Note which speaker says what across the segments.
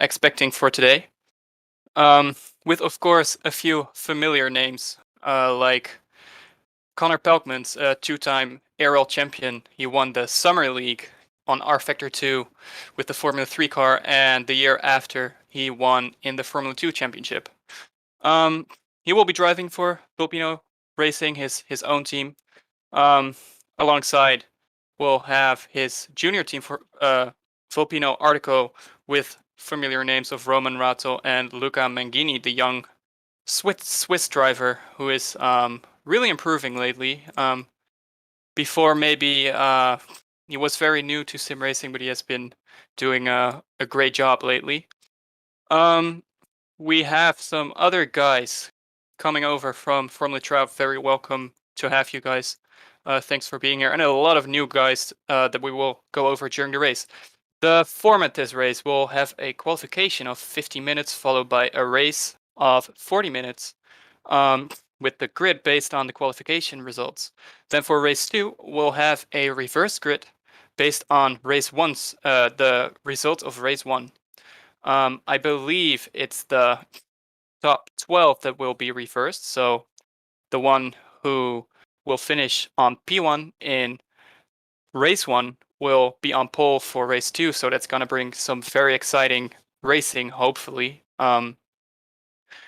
Speaker 1: expecting for today. With, of course, a few familiar names, like Connor Pelkman's a two-time ARL champion. He won the Summer League on R Factor 2 with the Formula 3 car, and the year after he won in the Formula 2 championship. He will be driving for Filipino Racing, his own team. Alongside, we'll have his junior team for Filipino Artico with familiar names of Roman Rato and Luca Mangini, the young Swiss driver who is really improving lately. Before maybe he was very new to sim racing, but he has been doing a great job lately. We have some other guys coming over from Formula Trout. Very welcome to have you guys. Thanks for being here. And a lot of new guys that we will go over during the race. The format this race will have a qualification of 50 minutes followed by a race of 40 minutes with the grid based on the qualification results. Then for race 2, we'll have a reverse grid based on race 1's, the results of race 1. I believe it's the top 12 that will be reversed. So the one who will finish on P1 in race 1 will be on pole for race 2. So that's going to bring some very exciting racing, hopefully.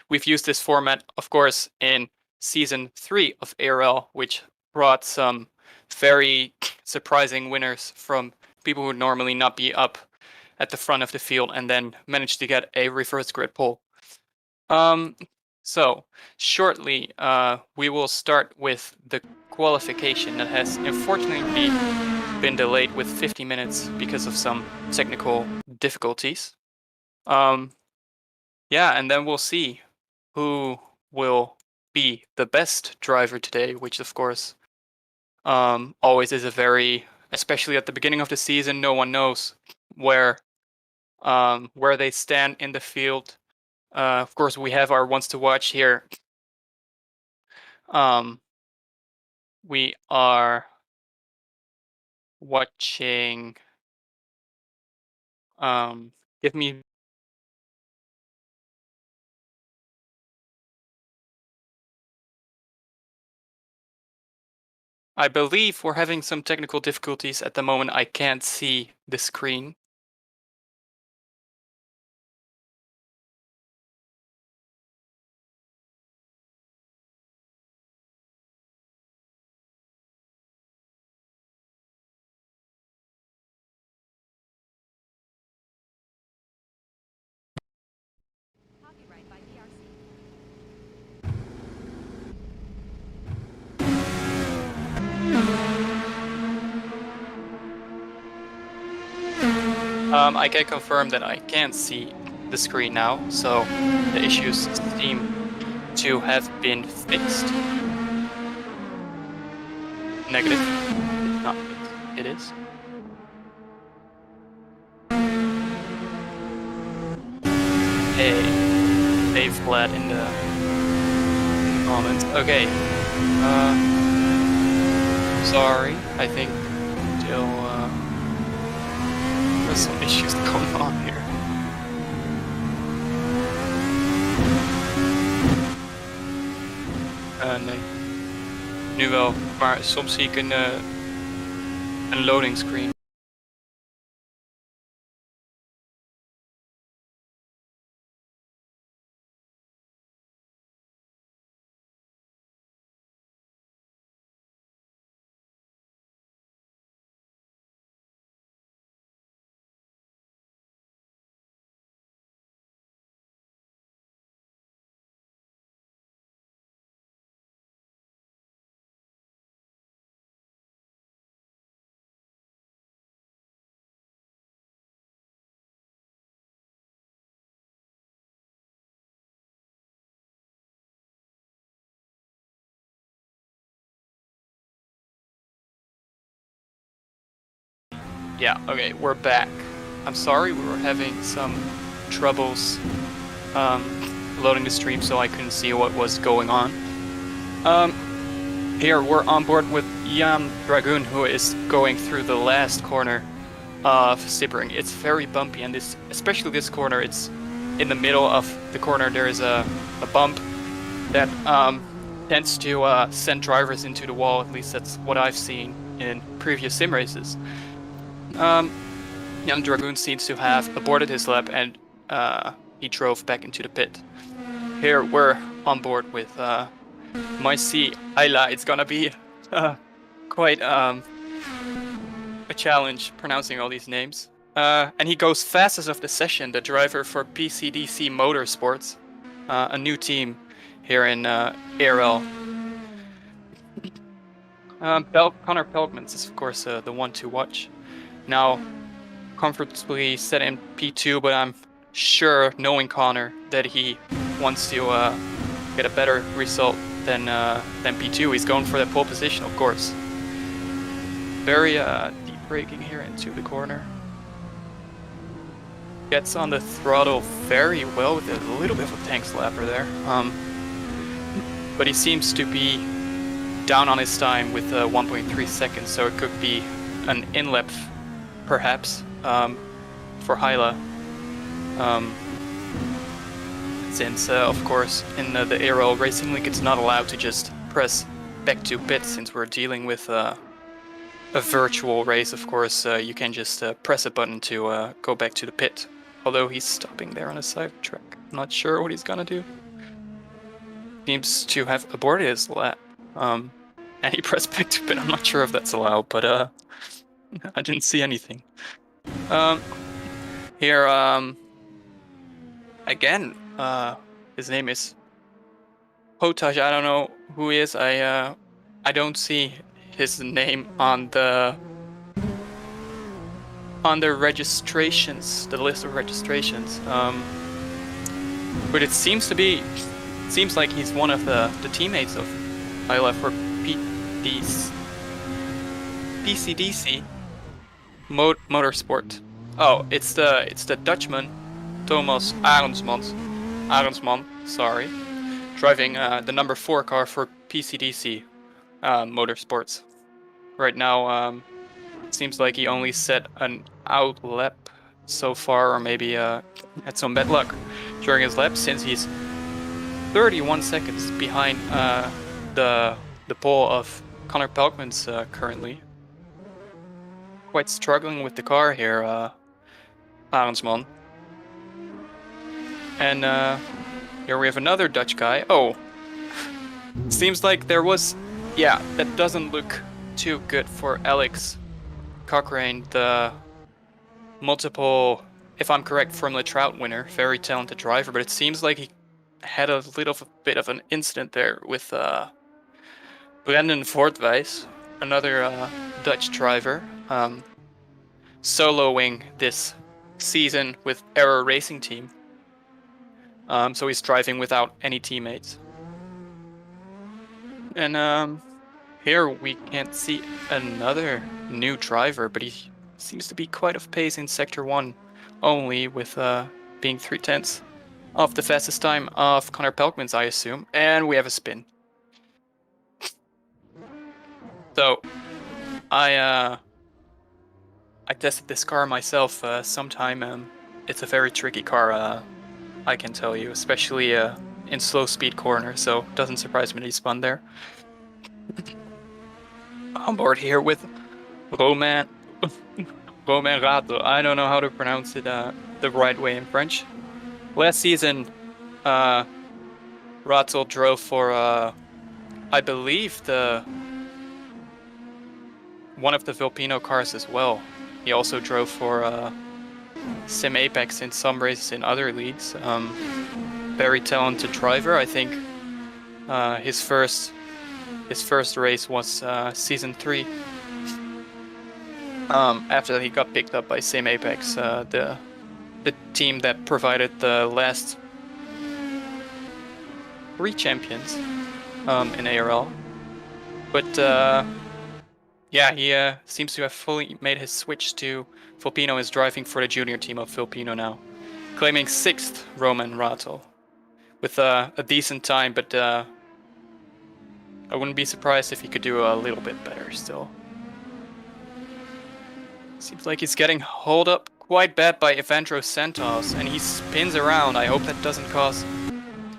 Speaker 1: We've used this format, of course, in season 3 of ARL, which brought some very surprising winners from people who would normally not be up at the front of the field and then managed to get a reverse grid pole. So shortly, we will start with the qualification that has unfortunately been delayed with 50 minutes because of some technical difficulties. Yeah, and then we'll see who will be the best driver today, which of course always is a very, especially at the beginning of the season, no one knows where they stand in the field. Of course, we have our ones to watch here. We are watching. Give me. I believe we're having some technical difficulties at the moment. I can't see the screen. I can confirm that I can't see the screen now, so the issues seem to have been fixed. Negative. It's not fixed. It is. Hey, Dave Vlad in the comments. Okay. Sorry. I think still there's some issues going on here. Nee. Nu wel, maar soms zie ik een loading screen. Yeah, okay, we're back. I'm sorry, we were having some troubles loading the stream, so I couldn't see what was going on. Here we're on board with Jan Dragoon, who is going through the last corner of Sebring. It's very bumpy, and especially this corner, it's in the middle of the corner. There is a bump that tends to send drivers into the wall. At least that's what I've seen in previous sim races. Young Dragoon seems to have aborted his lap, and he drove back into the pit. Here we're on board with my C Ayla. It's gonna be quite a challenge pronouncing all these names. And he goes fastest of the session, the driver for PCDC Motorsports, a new team here in ARL. Connor Pelkmans is of course the one to watch. Now, comfortably set in P2, but I'm sure, knowing Connor, that he wants to get a better result than P2. He's going for that pole position, of course. Very deep braking here into the corner. Gets on the throttle very well with a little bit of a tank slapper there. But he seems to be down on his time with 1.3 seconds, so it could be an in-lap perhaps for Hyla. Since of course in the ARL Racing League it's not allowed to just press back to pit, since we're dealing with a virtual race. Of course you can just press a button to go back to the pit. Although he's stopping there on a side track. I'm not sure what he's gonna do. Seems to have aborted his lap. And he pressed back to pit. I'm not sure if that's allowed, but I didn't see anything. Here, again, his name is Potaj. I don't know who he is. I don't see his name on the registrations, the list of registrations. But it seems like he's one of the teammates of Hyla for PCDC Motorsport. Oh, it's the Dutchman Thomas Arendsman, sorry, driving the number 4 car for PCDC Motorsports. Right now, it seems like he only set an out lap so far, or maybe had some bad luck during his lap, since he's 31 seconds behind the pole of Connor Pelkmans currently. Quite struggling with the car here, Arendsman. And here we have another Dutch guy. Oh, seems like there was, yeah, that doesn't look too good for Alex Cochrane, the multiple, if I'm correct, Formula Trout winner. Very talented driver, but it seems like he had a little bit of an incident there with Brendan Voortwijs, another Dutch driver, soloing this season with Arrow Racing Team. So he's driving without any teammates. And here we can't see another new driver, but he seems to be quite off pace in Sector 1 only, with being 3/10 of the fastest time of Connor Pelkmans, I assume. And we have a spin. So I tested this car myself sometime. It's a very tricky car, I can tell you, especially in slow speed corners, so it doesn't surprise me that he spun there. On board here with Romain Rato. I don't know how to pronounce it the right way in French. Last season, Rato drove for, I believe, one of the Vilpino cars as well. He also drove for Sim Apex in some races in other leagues. Very talented driver. I think his first race was season 3. After that, he got picked up by Sim Apex, the team that provided the last 3 champions in ARL. But yeah, he seems to have fully made his switch to Filipino. Is driving for the junior team of Filipino now, claiming 6th Roman Rato with a decent time, but I wouldn't be surprised if he could do a little bit better still. Seems like he's getting hauled up quite bad by Evandro Santos, and he spins around. I hope that doesn't cause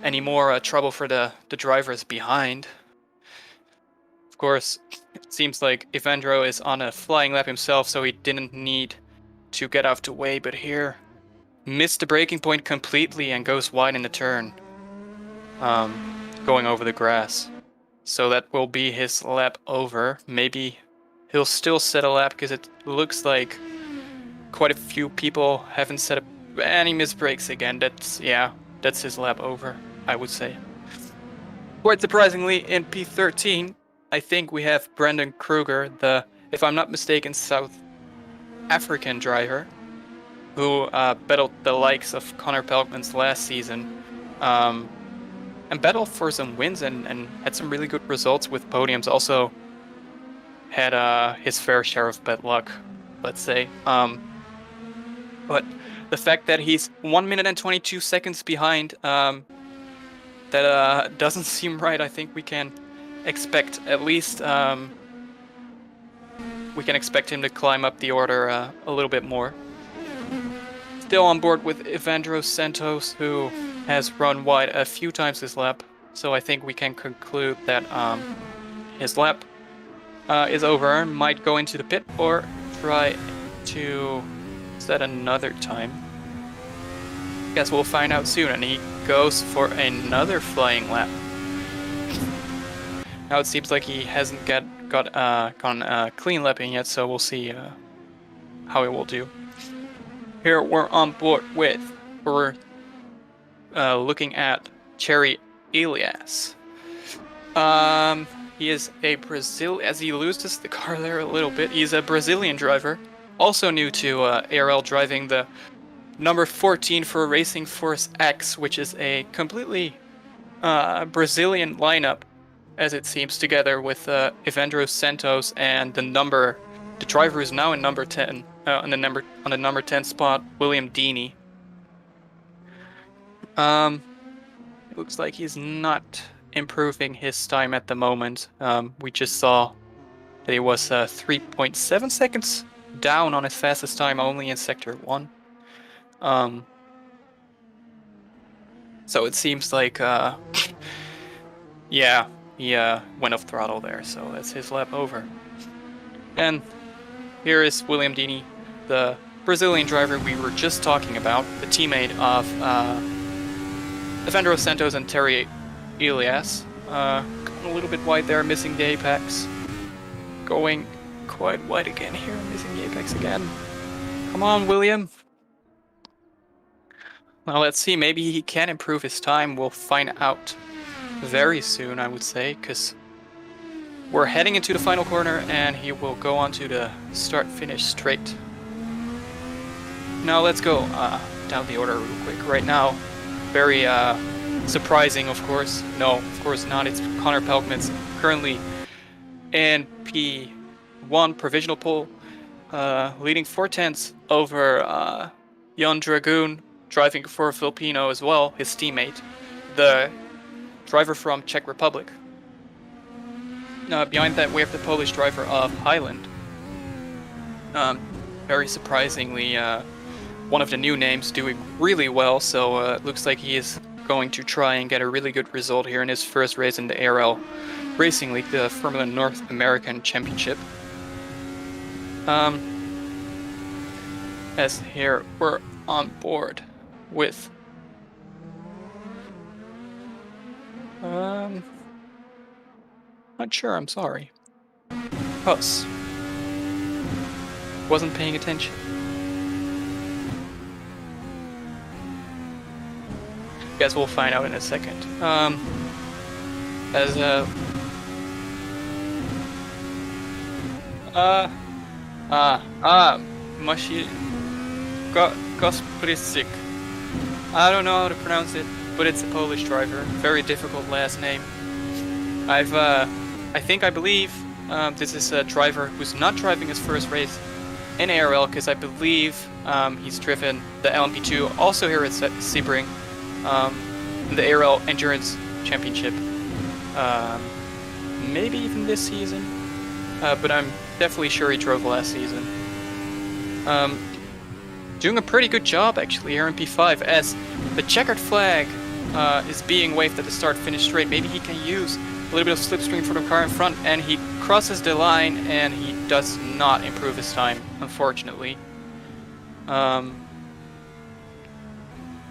Speaker 1: any more trouble for the drivers behind. Of course, it seems like Evandro is on a flying lap himself, so he didn't need to get out the way, but here missed the braking point completely and goes wide in the turn, going over the grass. So that will be his lap over. Maybe he'll still set a lap because it looks like quite a few people haven't set up any missed brakes again. That's his lap over, I would say. Quite surprisingly, in P13, I think we have Brendan Kruger, the, if I'm not mistaken, South African driver, who battled the likes of Connor Pelkman's last season, and battled for some wins and had some really good results with podiums. Also had his fair share of bad luck, let's say. But the fact that he's 1 minute and 22 seconds behind, that doesn't seem right. I think we can expect at least we can expect him to climb up the order a little bit more. Still on board with Evandro Santos, who has run wide a few times this lap, so I think we can conclude that his lap is over. Might go into the pit or try to set another time. Guess we'll find out soon, and he goes for another flying lap. Now it seems like he hasn't gone clean lapping yet, so we'll see how he will do. Here we're on board with, we're looking at Cherry Elias. He is a as he loses the car there a little bit. He's a Brazilian driver, also new to ARL, driving the number 14 for Racing Force X, which is a completely Brazilian lineup, as it seems, together with Evandro Santos and the driver who's now in number 10, on the number 10 spot, William Deeney. It looks like he's not improving his time at the moment. We just saw that he was 3.7 seconds down on his fastest time only in Sector 1. So it seems like, yeah, he went off throttle there, so that's his lap over. And here is William Deeney, the Brazilian driver we were just talking about, the teammate of Evandro Santos and Terry Elias. Going a little bit wide there, missing the apex. Going quite wide again here, missing the apex again. Come on, William. Well, let's see, maybe he can improve his time. We'll find out very soon, I would say, because we're heading into the final corner and he will go on to the start-finish straight. Now let's go down the order real quick. Right now, very surprising, of course. No, of course not. It's Connor Pelkman's currently in P1 provisional pole, leading 4/10 over Jan Dragoon, driving for Filipino as well, his teammate, the driver from Czech Republic. Behind that, we have the Polish driver of Highland. Very surprisingly, one of the new names doing really well, so it looks like he is going to try and get a really good result here in his first race in the ARL Racing League, the Formula North American Championship. As here we're on board with not sure, I'm sorry. Huss. Wasn't paying attention. Guess we'll find out in a second. Mashi Kosprisik. I don't know how to pronounce it, but it's a Polish driver. Very difficult last name. I believe this is a driver who's not driving his first race in ARL, because I believe he's driven the LMP2 also here at Sebring, in the ARL Endurance Championship. Maybe even this season, but I'm definitely sure he drove last season. Doing a pretty good job actually here in P5 as the checkered flag is being waved at the start-finish straight. Maybe he can use a little bit of slipstream for the car in front, and he crosses the line and he does not improve his time, unfortunately.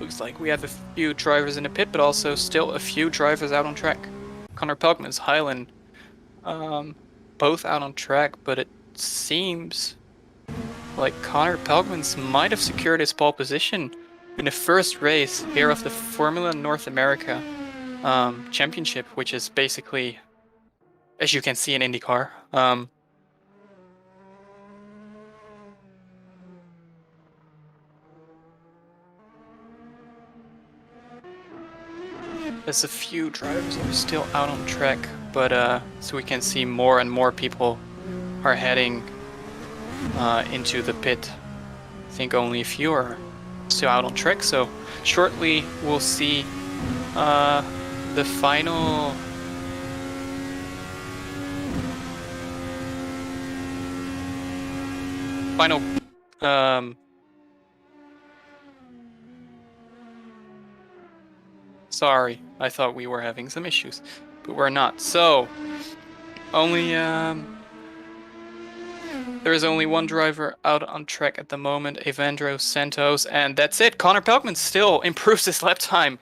Speaker 1: Looks like we have a few drivers in the pit, but also still a few drivers out on track. Connor Pelkmans, Highland, both out on track, but it seems like Connor Pelkmans might have secured his pole position in the first race here of the Formula North America Championship, which is basically, as you can see, an IndyCar. There's a few drivers that are still out on track, but so we can see more and more people are heading into the pit. I think only a few are still out on track, so shortly we'll see the final sorry, I thought we were having some issues, but we're not. So only there is only one driver out on track at the moment, Evandro Santos, and that's it. Connor Pelkman still improves his lap time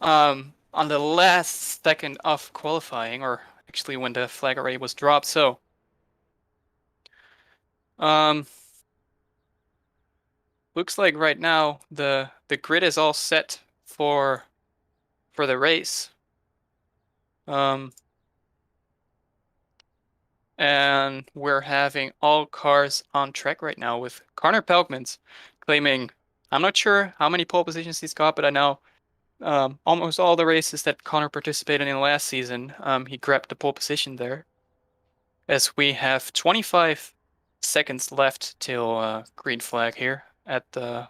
Speaker 1: on the last second of qualifying, or actually when the flag already was dropped. So looks like right now the grid is all set for the race. And we're having all cars on track right now with Connor Pelkmans claiming, I'm not sure how many pole positions he's got, but I know almost all the races that Connor participated in last season, he grabbed the pole position there. As we have 25 seconds left till green flag here at the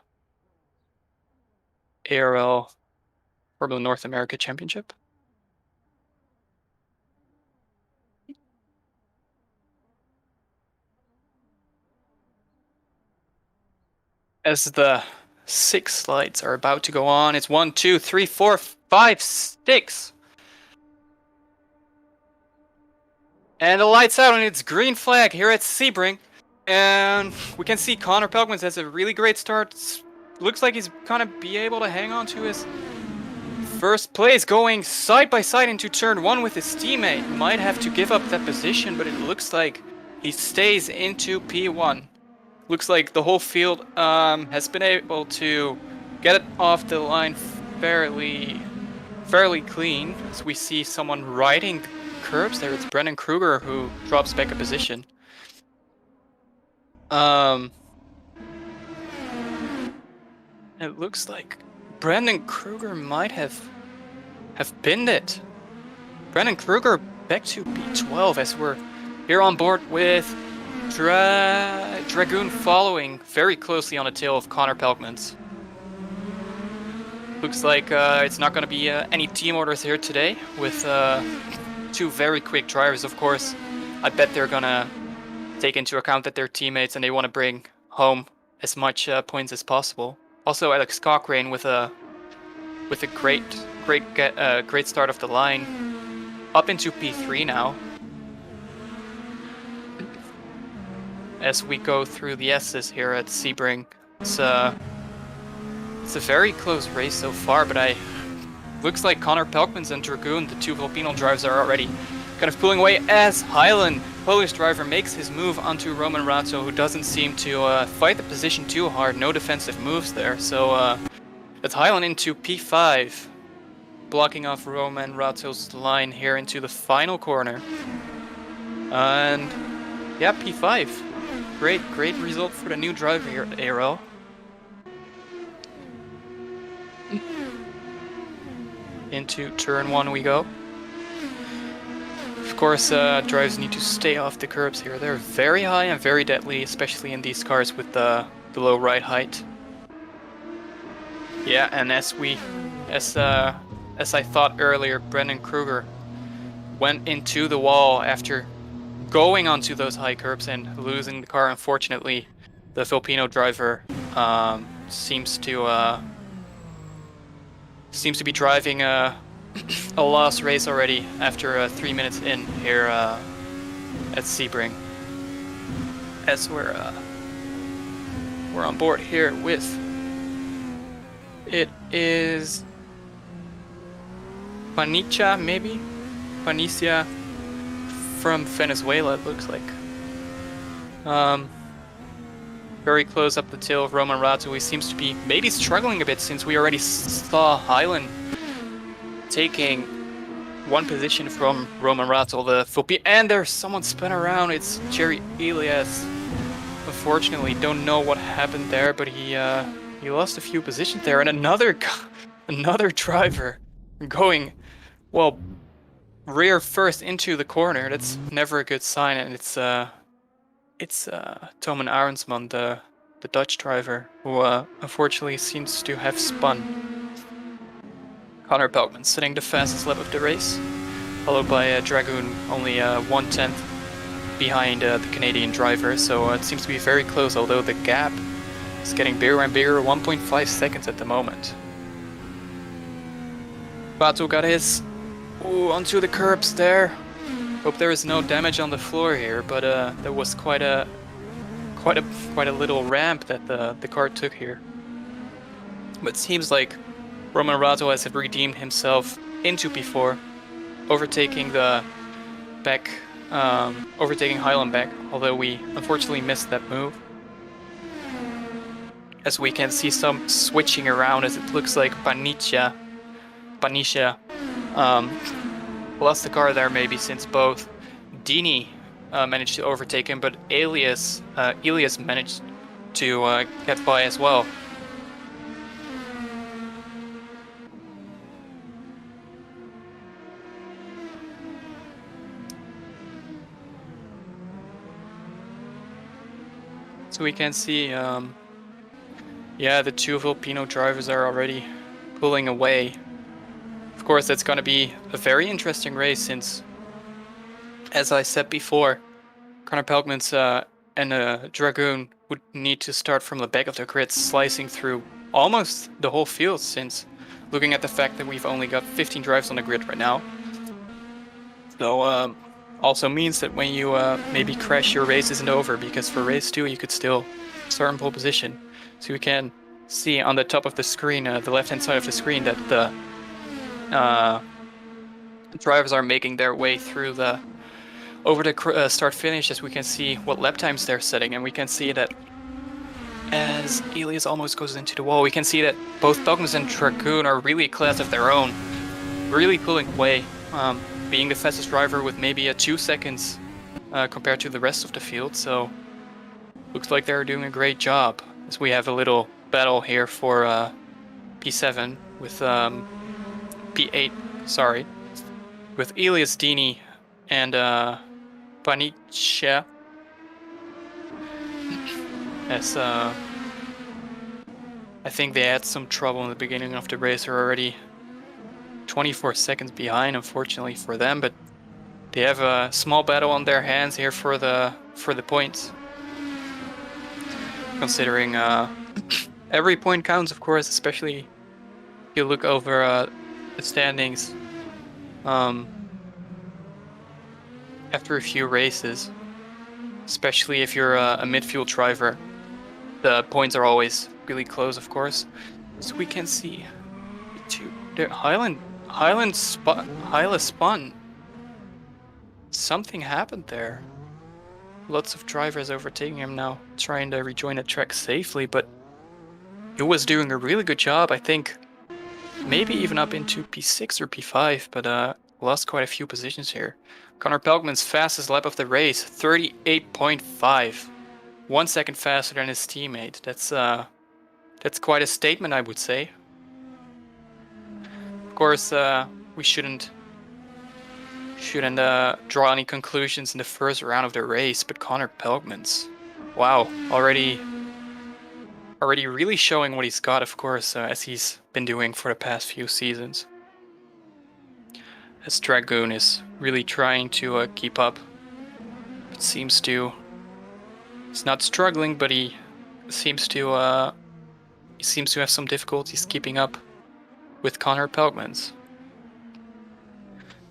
Speaker 1: ARL Formula North America Championship. As the 6 lights are about to go on, it's 1, 2, 3, 4, 5, 6. And the lights out, and it's green flag here at Sebring. And we can see Connor Pelkmans has a really great start. Looks like he's gonna be able to hang on to his first place, going side by side into turn 1 with his teammate. Might have to give up that position, but it looks like he stays into P1. Looks like the whole field has been able to get it off the line fairly clean. As we see someone riding the curbs there, it's Brendan Kruger who drops back a position. It looks like Brendan Kruger might have pinned it. Brendan Kruger back to P12 as we're here on board with Dragoon following very closely on the tail of Connor Pelkmans. Looks like it's not going to be any team orders here today with 2 very quick drivers, of course. I bet they're going to take into account that they're teammates and they want to bring home as much points as possible. Also, Alex Cochrane with a great start of the line, up into P3 now. As we go through the S's here at Sebring, it's a very close race so far, but looks like Connor Pelkmans and Dragoon, the 2 Filipino drivers, are already kind of pulling away as Highland, Polish driver, makes his move onto Roman Ratzo, who doesn't seem to fight the position too hard. No defensive moves there, so it's Highland into P5, blocking off Roman Ratzo's line here into the final corner. And yeah, P5. Great result for the new driver here at ARL. Into turn 1 we go. Of course, drivers need to stay off the curbs here. They're very high and very deadly, especially in these cars with the low ride height. Yeah, and as I thought earlier, Brendan Kruger went into the wall after going onto those high curbs and losing the car, unfortunately. the Filipino driver seems to be driving a lost race already after 3 minutes in here at Sebring. As we're on board here with, it is Panicha, maybe? Panicia from Venezuela, it looks like. Very close up the tail of Roman Rato, who seems to be maybe struggling a bit since we already saw Highland taking one position from Roman Rato, the Filipino, and there's someone spun around. It's Jerry Elias. Unfortunately, don't know what happened there, but he lost a few positions there, and another driver going, well, rear first into the corner. That's never a good sign, and it's Tomen Arensman, the Dutch driver, who unfortunately seems to have spun. Connor Pelkman sitting the fastest lap of the race, followed by Dragoon, only 1/10 behind the Canadian driver, so it seems to be very close, although the gap is getting bigger and bigger, 1.5 seconds at the moment. Bato got his onto the curbs there. Hope there is no damage on the floor here, but there was quite a little ramp that the car took here. But it seems like Roman Rato has redeemed himself into P4, overtaking Highland back, although we unfortunately missed that move. As we can see some switching around, as it looks like Panicia lost the car there, maybe, since both Dini managed to overtake him, but Elias managed to get by as well. So we can see, the two Filipino drivers are already pulling away. Of course, that's going to be a very interesting race since, as I said before, Connor Pelkman's and Dragoon would need to start from the back of the grid, slicing through almost the whole field, since looking at the fact that we've only got 15 drives on the grid right now. So, also means that when you maybe crash, your race isn't over, because for race 2 you could still start in pole position. So you can see on the top of the screen, the left-hand side of the screen, that the drivers are making their way through over the start-finish, as we can see what lap times they're setting, and we can see that as Elias almost goes into the wall, we can see that both Pelkman and Dragoon are really a class of their own, really pulling away. Being the fastest driver with maybe 2 seconds compared to the rest of the field, so looks like they're doing a great job. As we have a little battle here for P7 with P8, sorry, with Elias, Dini, and Panicia. As I think they had some trouble in the beginning of the race. They're already 24 seconds behind, unfortunately for them, but they have a small battle on their hands here for the points. Considering every point counts, of course, especially if you look over the standings after a few races, especially if you're a midfield driver. The points are always really close, of course. So we can see Highland spun. Something happened there. Lots of drivers overtaking him now, trying to rejoin the track safely, but he was doing a really good job, I think. Maybe even up into P6 or P5, but lost quite a few positions here. Connor Pelkman's fastest lap of the race, 38.5. 1 second faster than his teammate. That's quite a statement, I would say. Of course, we shouldn't draw any conclusions in the first round of the race, but Connor Pelkman's, wow, already really showing what he's got, of course, as he's been doing for the past few seasons. As Dragoon is really trying to keep up. It seems to. He's not struggling, but he seems to have some difficulties keeping up with Conrad Pelgmans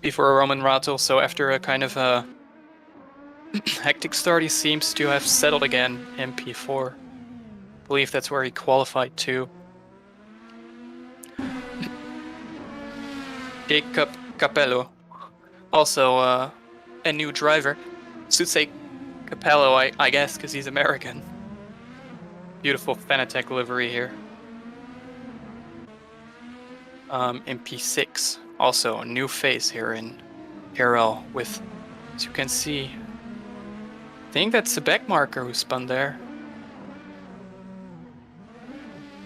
Speaker 1: before Roman Rattle. So after a kind of a hectic start, he seems to have settled again in P4. I believe that's where he qualified to. Jacob Capello, also a new driver. Should say Capello, I guess, because he's American. Beautiful Fanatec livery here. In P6, also a new face here in Kirac with, as you can see, I think that's the back marker who spun there.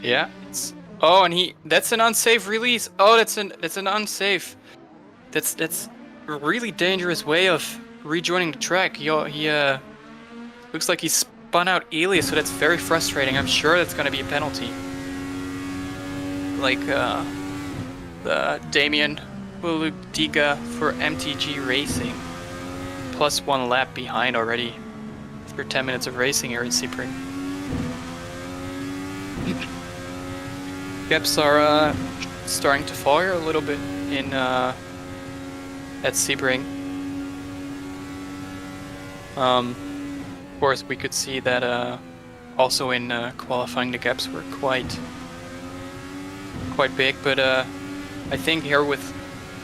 Speaker 1: Yeah, it's, oh, and that's an unsafe release. Oh, that's an unsafe. That's a really dangerous way of rejoining the track. He looks like he spun out Elias, so that's very frustrating. I'm sure that's going to be a penalty. Like the Damien Buludiga for MTG Racing. +1 lap behind already after 10 minutes of racing here in Sebring. Gaps are starting to fall here a little bit in at Sebring. Of course, we could see that also in qualifying the gaps were quite big, but I think here with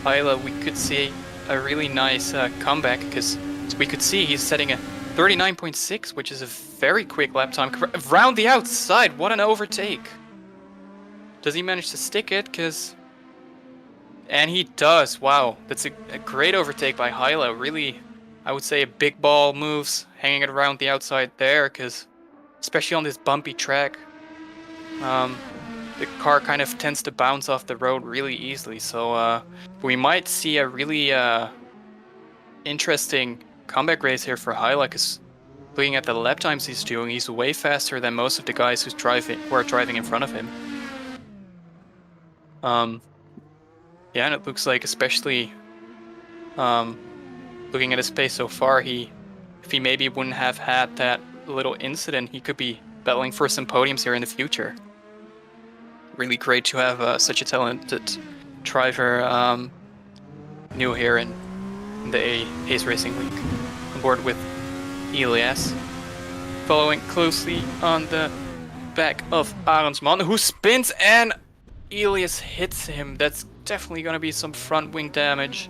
Speaker 1: Isla we could see a really nice comeback, because we could see he's setting a 39.6, which is a very quick lap time. Round the outside, what an overtake! Does he manage to stick it? And he does. Wow, that's a great overtake by Hyla. Really, I would say a big ball moves, hanging it around the outside there, because especially on this bumpy track, the car kind of tends to bounce off the road really easily. So we might see a really interesting comeback race here for Hyla, because looking at the lap times he's doing, he's way faster than most of the guys who are driving in front of him. Yeah, and it looks like, especially looking at his pace so far, if he maybe wouldn't have had that little incident, he could be battling for some podiums here in the future. Really great to have such a talented driver new here in the Ace Racing League on board with Elias. Following closely on the back of Arendsman, who spins, and Elias hits him. That's definitely going to be some front wing damage.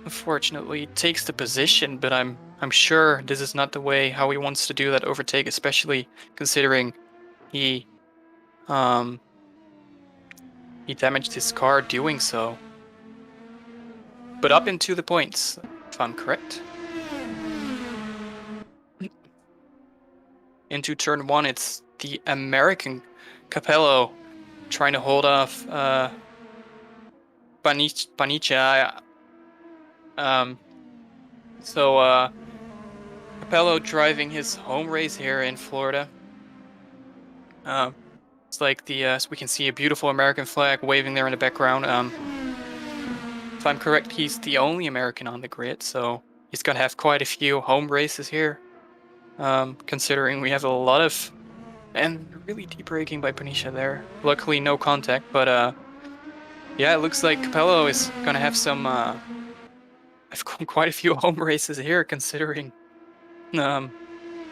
Speaker 1: Unfortunately, takes the position, but I'm sure this is not the way how he wants to do that overtake, especially considering he damaged his car doing so. But up into the points, if I'm correct. Into turn 1, it's the American Capello trying to hold off Panicha. So Capello driving his home race here in Florida. It's like so we can see a beautiful American flag waving there in the background. If I'm correct, he's the only American on the grid, so he's gonna have quite a few home races here. Considering we have a lot of, and really deep braking by Panisha there. Luckily, no contact, but yeah, it looks like Capello is gonna have some. I've got quite a few home races here, considering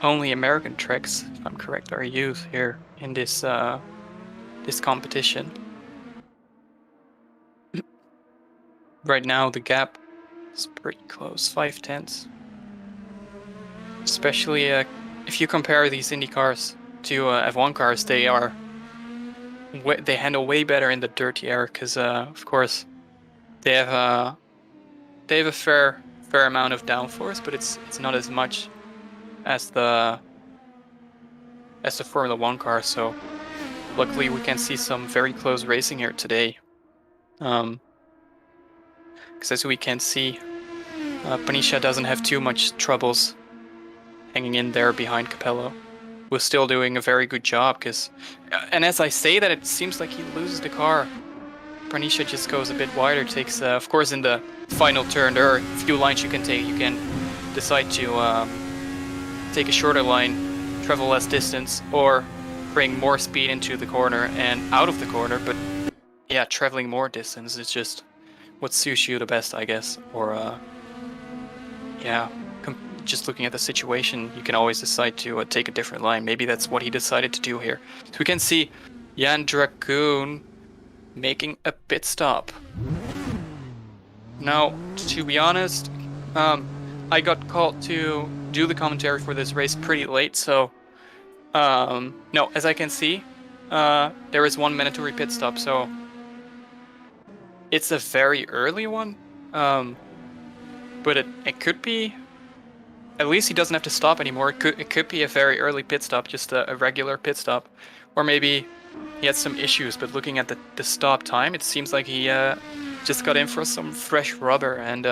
Speaker 1: only American tracks, if I'm correct, are used here in this this competition. Right now, the gap is pretty close, 5/10. Especially if you compare these Indy cars to F1 cars, they handle way better in the dirty air, because of course they have a fair amount of downforce, but it's not as much as the Formula 1 car. So luckily we can see some very close racing here today. Because as we can see, Panisha doesn't have too much troubles hanging in there behind Capello, who's still doing a very good job. And as I say that, it seems like he loses the car. Panisha just goes a bit wider, takes, of course, in the final turn, there are a few lines you can take. You can decide to take a shorter line, travel less distance or bring more speed into the corner and out of the corner. But yeah, traveling more distance is just what suits you the best, I guess. Or yeah, just looking at the situation, you can always decide to take a different line. Maybe that's what he decided to do here. So we can see Jan Dragoon making a pit stop. Now, to be honest, I got called to do the commentary for this race pretty late, so no, as I can see, there is one mandatory pit stop, so it's a very early one, but it could be. At least he doesn't have to stop anymore. It could be a very early pit stop, just a regular pit stop, or maybe he had some issues. But looking at the stop time, it seems like he just got in for some fresh rubber, and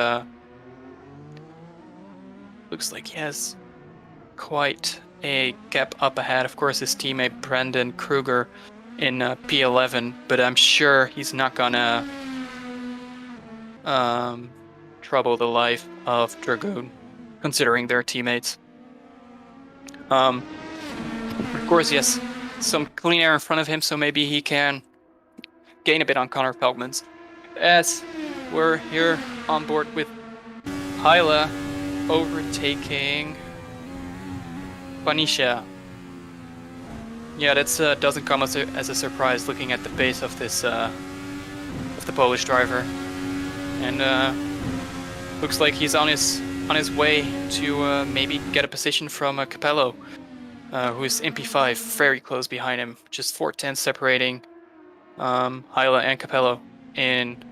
Speaker 1: looks like he has quite a gap up ahead. Of course, his teammate Brandon Kruger in P11, but I'm sure he's not gonna trouble the life of Dragoon, considering they're teammates. Of course, yes, some clean air in front of him, so maybe he can gain a bit on Connor Feldman's. As we're here on board with Hyla overtaking Panisha. Yeah, that doesn't come as a surprise looking at the pace of this of the Polish driver, and looks like he's on his way to maybe get a position from Capello, who's in P5, very close behind him, just 4 tenths separating Hyla and Capello in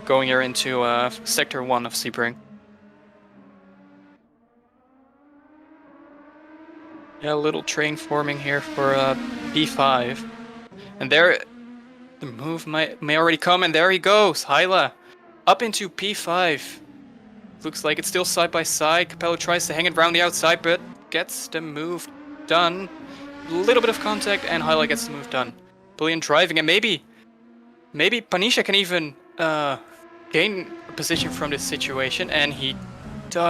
Speaker 1: going here into Sector 1 of Sebring. Yeah, a little train forming here for P5. And there, the move may already come, and there he goes, Hyla, up into P5. Looks like it's still side by side. Capello tries to hang it around the outside, but gets the move done. A little bit of contact, and Hyla gets the move done. Brilliant driving, and maybe Panisha can even gain a position from this situation, and he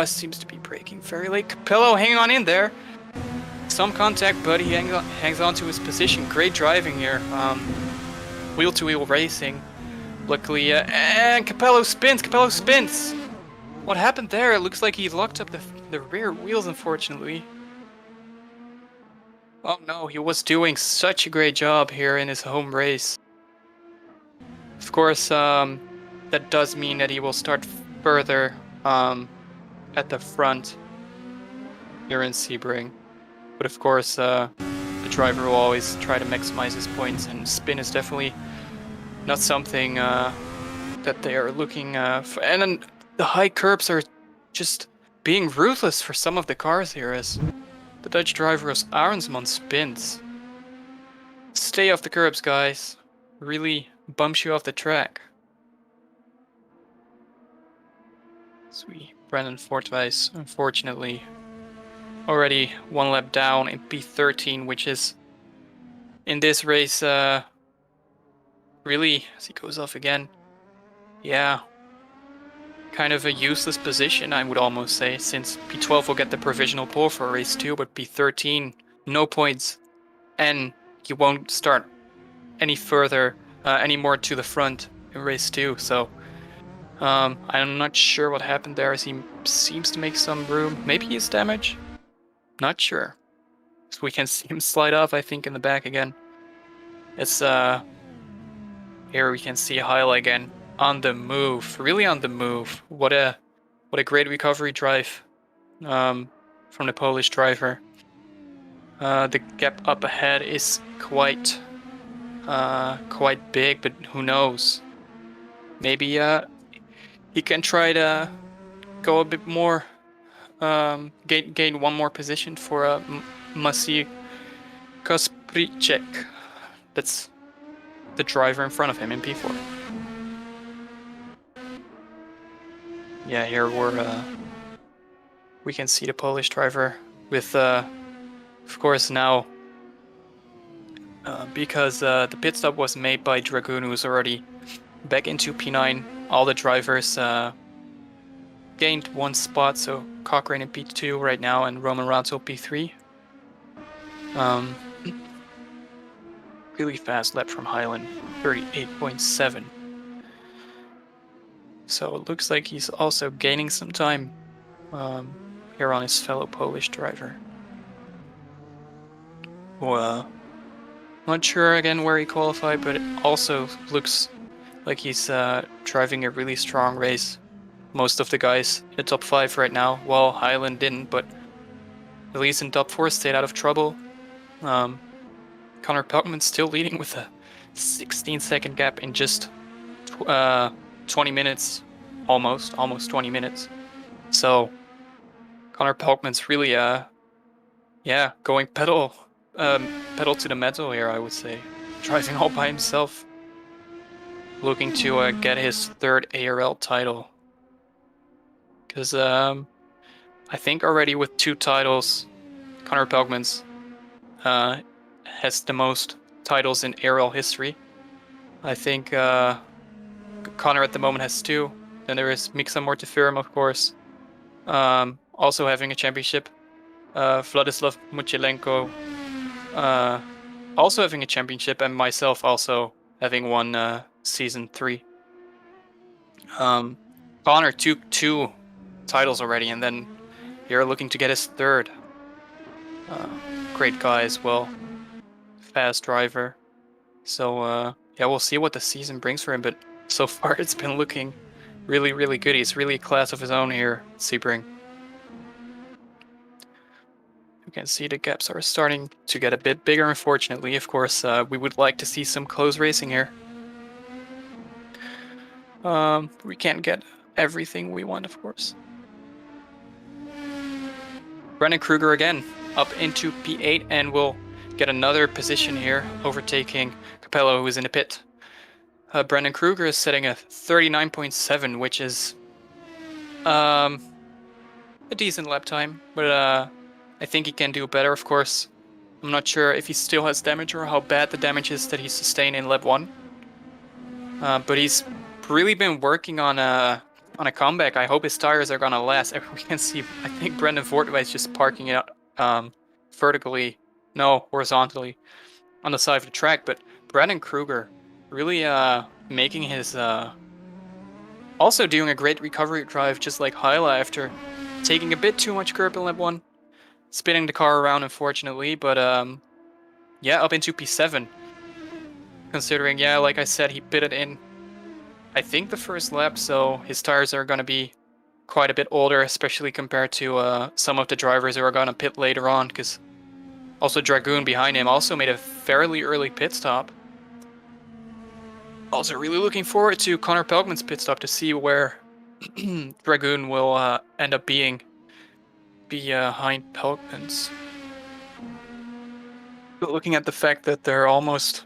Speaker 1: seems to be braking very late. Capello hanging on in there. Some contact, but he hangs on to his position. Great driving here. Wheel-to-wheel racing. Luckily, and Capello spins. What happened there? It looks like he locked up the rear wheels, unfortunately. Oh no, he was doing such a great job here in his home race. Of course, that does mean that he will start further at the front here in Sebring. But of course, the driver will always try to maximize his points, and spin is definitely not something that they are looking for. And then the high curbs are just being ruthless for some of the cars here, as the Dutch driver as Aronsman spins. Stay off the curbs, guys. Really bumps you off the track. Sweet. Brandon Fortwijs, unfortunately, already one lap down in P13, which is in this race really, as he goes off again, yeah, kind of a useless position, I would almost say, since P12 will get the provisional pole for race 2, but P13, no points, and he won't start any further, any more to the front in race 2, so I'm not sure what happened there, as he seems to make some room. Maybe he's damaged? Not sure. So we can see him slide off, I think, in the back again. It's here we can see Hyla again on the move, really on the move. What a great recovery drive from the Polish driver. The gap up ahead is quite big, but who knows? Maybe he can try to go a bit more. Gain one more position for Maciej Kaspricek. That's the driver in front of him in P4. Yeah, here we can see the Polish driver with, of course, now because the pit stop was made by Dragoon, who's already back into P9. All the drivers gained one spot, so Cochrane in P2 right now and Roman Ranzel P3. Really fast lap from Highland, 38.7. So it looks like he's also gaining some time here on his fellow Polish driver. Well, not sure again where he qualified, but it also looks like he's driving a really strong race. Most of the guys in the top 5 right now, well, Highland didn't, but at least in top 4 stayed out of trouble. Connor Pelkman's still leading with a 16-second gap in just 20 minutes, almost 20 minutes. So Connor Pelkman's really, going pedal to the metal here, I would say. Driving all by himself. Looking to get his 3rd ARL title. Because I think already with 2 titles, Connor Pelkman's has the most titles in ARL history. I think Connor at the moment has 2. Then there is Miksa Mortiferum, of course. Also having a championship. Vladislav Muchelenko also having a championship, and myself also having won season 3. Connor took 2 titles already, and then you're looking to get his 3rd. Great guy as well. Fast driver. So yeah, we'll see what the season brings for him, but so far it's been looking really, really good. He's really a class of his own here, Sebring. You can see the gaps are starting to get a bit bigger, unfortunately. Of course, we would like to see some close racing here. We can't get everything we want, of course. Brendan Kruger again, up into P8, and we'll get another position here, overtaking Capello, who is in the pit. Brendan Kruger is setting a 39.7, which is a decent lap time, but I think he can do better, of course. I'm not sure if he still has damage or how bad the damage is that he sustained in lap 1. But he's really been working on a comeback. I hope his tires are gonna last. We can see, I think Brendan Fortway is just parking it horizontally on the side of the track. But Brendan Kruger really making his also doing a great recovery drive, just like Hyla, after taking a bit too much curb in lap 1, spinning the car around, unfortunately. But yeah, up into P7, considering, yeah, like I said, he pitted in I think the first lap, so his tires are going to be quite a bit older, especially compared to some of the drivers who are going to pit later on, because also Dragoon behind him also made a fairly early pit stop. Also really looking forward to Connor Pelkman's pit stop to see where Dragoon will end up being behind Pelkman's. But looking at the fact that they're almost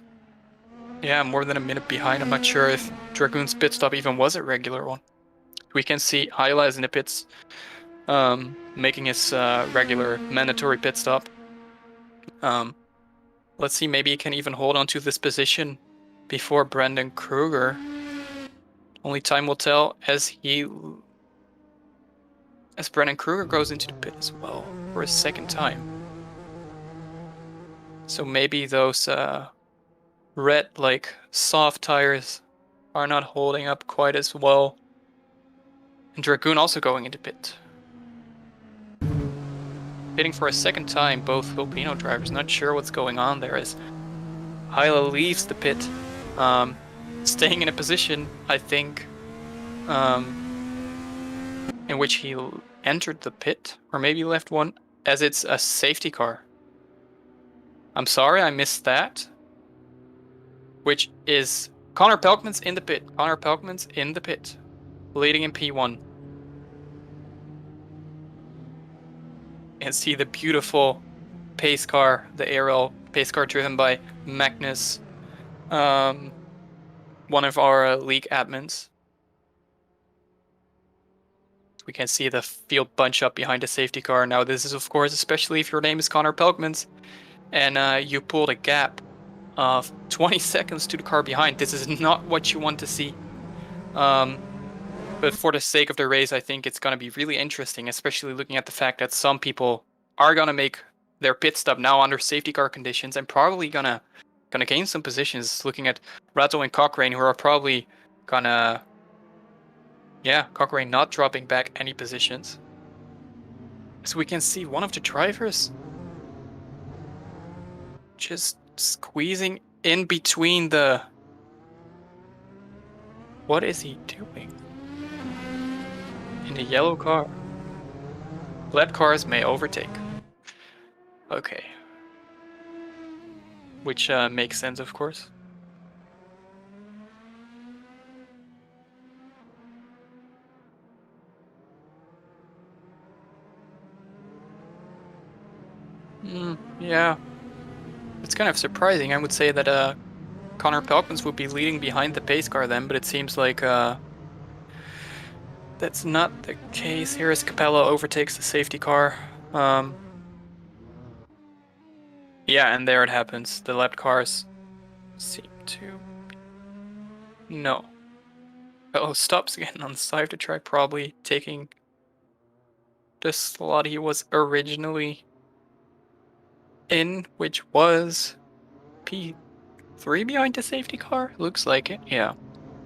Speaker 1: more than a minute behind, I'm not sure if Dragoon's pit stop even was a regular one. We can see Hyla is in the pits, making his regular mandatory pit stop. Let's see, maybe he can even hold on to this position before Brendan Kruger. Only time will tell as Brendan Kruger goes into the pit as well for a 2nd time. So maybe those red, like, soft tires are not holding up quite as well. And Dragoon also going into pit. Pitting for a 2nd time, both Filipino drivers. Not sure what's going on there as Hyla leaves the pit, staying in a position, I think, in which he entered the pit, or maybe left one, as it's a safety car. I'm sorry, I missed that. Which is Connor Pelkman's in the pit. Connor Pelkman's in the pit, leading in P1. And see the beautiful pace car, the ARL pace car driven by Magnus, one of our league admins. We can see the field bunch up behind the safety car. Now this is, of course, especially if your name is Connor Pelkman's and you pulled a gap of 20 seconds to the car behind. This is not what you want to see. But for the sake of the race, I think it's going to be really interesting, especially looking at the fact that some people are going to make their pit stop now under safety car conditions and probably gonna gain some positions. Looking at Rattle and Cochrane, who are probably gonna, Cochrane not dropping back any positions. So we can see one of the drivers just squeezing in between the... What is he doing? In the yellow car. Black cars may overtake. Okay. Which makes sense, of course. Yeah. It's kind of surprising. I would say that Connor Pelkmans would be leading behind the pace car then, but it seems like that's not the case. Here as Capello overtakes the safety car. Yeah, and there it happens. The lap cars seem to... No. Oh, stops again on the side of the track, probably taking the slot he was originally in, which was P3 behind the safety car? Looks like it, yeah.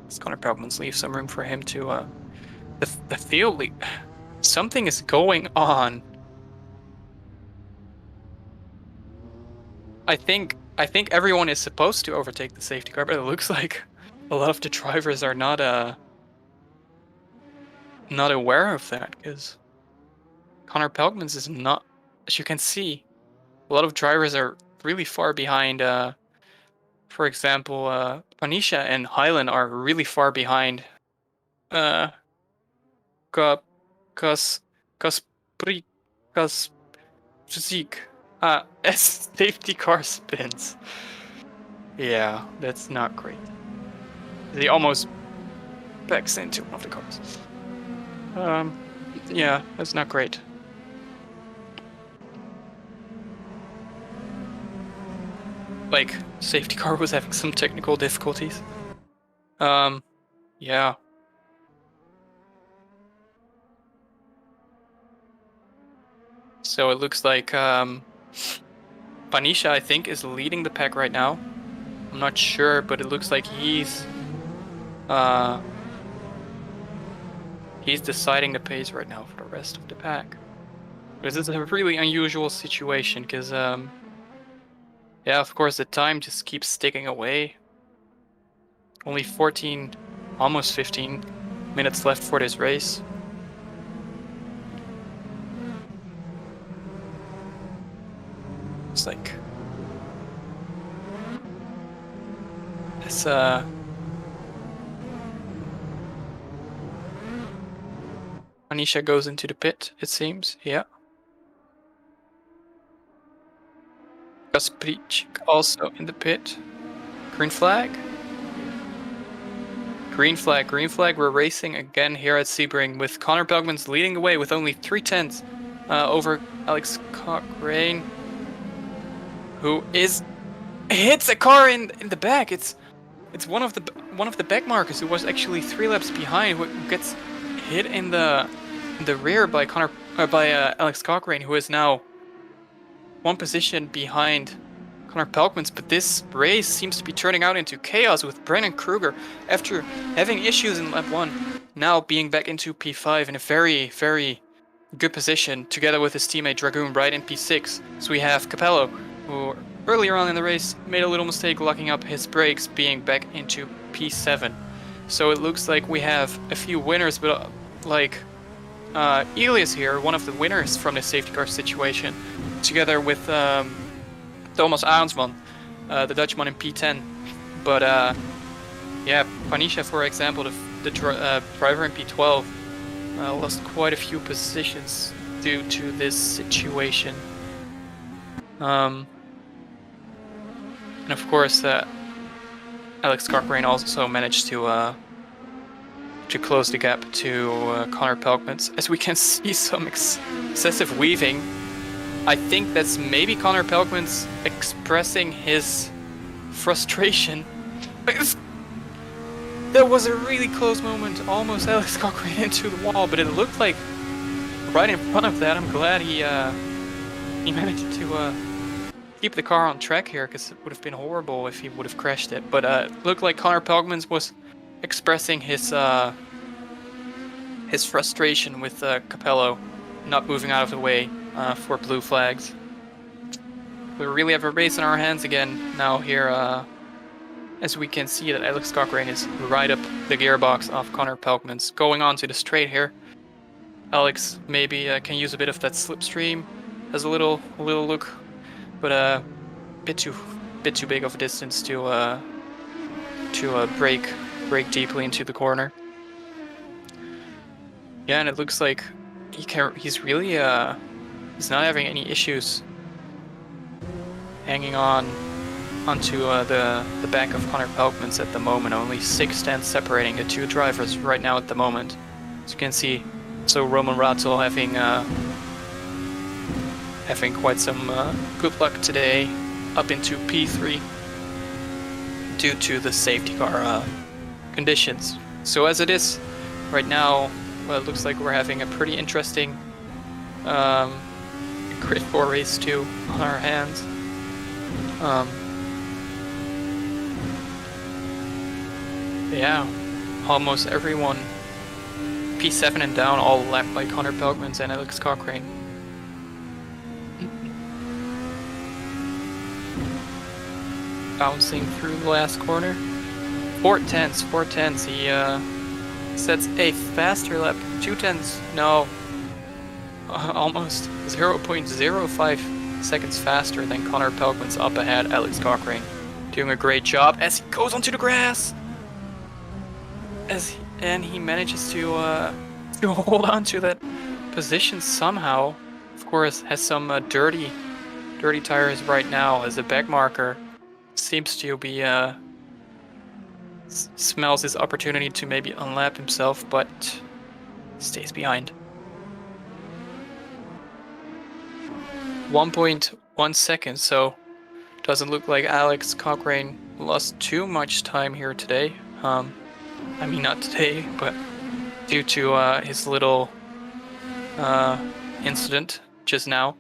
Speaker 1: Let's Connor Pelkmans leave some room for him to... The field lead... Something is going on. I think everyone is supposed to overtake the safety car, but it looks like a lot of the drivers are not aware of that, because Connor Pelkmans is not... As you can see, a lot of drivers are really far behind. For example, Panisha and Highland are really far behind. As safety car spins. Yeah, that's not great. He almost backs into one of the cars. Yeah, that's not great. Like, safety car was having some technical difficulties. Yeah. So it looks like Panisha, I think, is leading the pack right now. I'm not sure, but it looks like he's deciding the pace right now for the rest of the pack. This is a really unusual situation, because yeah, of course, the time just keeps ticking away. Only 14, almost 15 minutes left for this race. It's like... This, Anisha goes into the pit, it seems, yeah. Kaspric also in the pit. Green flag? Green flag, green flag. We're racing again here at Sebring with Connor Pelkmans leading the way with only 3/10 over Alex Cochrane, who hits a car in the back. It's one of the back markers who was actually 3 laps behind, who gets hit in the rear by Alex Cochrane, who is now 1 position behind Connor Pelkmans. But this race seems to be turning out into chaos, with Brennan Kruger, after having issues in lap 1, now being back into P5 in a very, very good position, together with his teammate Dragoon right in P6. So we have Capello, who earlier on in the race made a little mistake locking up his brakes, being back into P7. So it looks like we have a few winners, but like Elias here, one of the winners from the safety car situation, together with Thomas Arnsman, the Dutchman in P10. But yeah, Panisha, for example, the driver in P12, lost quite a few positions due to this situation. And of course, Alex Cochrane also managed to close the gap to Connor Pelkmans. As we can see, some excessive weaving. I think that's maybe Connor Pelkmans expressing his frustration. There was a really close moment, almost Alex Cochrane into the wall, but it looked like right in front of that. I'm glad he he managed to keep the car on track here, because it would have been horrible if he would have crashed it. But looked like Connor Pelgmans was expressing his frustration with Capello not moving out of the way for blue flags. We really have a race in our hands again now here, as we can see that Alex Cochrane is right up the gearbox of Connor Pelgmans. Going on to the straight here. Alex maybe can use a bit of that slipstream, has a little look, but a bit too big of a distance to brake deeply into the corner. Yeah, and it looks like he's really he's not having any issues hanging onto the back of Connor Pelgmans at the moment. Only 6 tenths separating the two drivers right now at the moment. As you can see, so Roman Ratzel having quite some good luck today, up into P3 due to the safety car conditions. So as it is right now, well, it looks like we're having a pretty interesting Grid 4 race 2 on our hands. Yeah, almost everyone P7 and down, all lapped by Connor Pelgmans and Alex Cochrane. Bouncing through the last corner. 4 tenths. He sets a faster lap. 2 tenths, no. Almost 0.05 seconds faster than Connor Pelgmans up ahead. Alex Cochrane doing a great job as he goes onto the grass. And he manages to hold on to that position somehow. Of course, has some dirty tires right now, as the back marker seems to be smells his opportunity to maybe unlap himself, but stays behind. 1.1 seconds, so doesn't look like Alex Cochrane lost too much time here today. I mean, not today, but due to his little incident just now.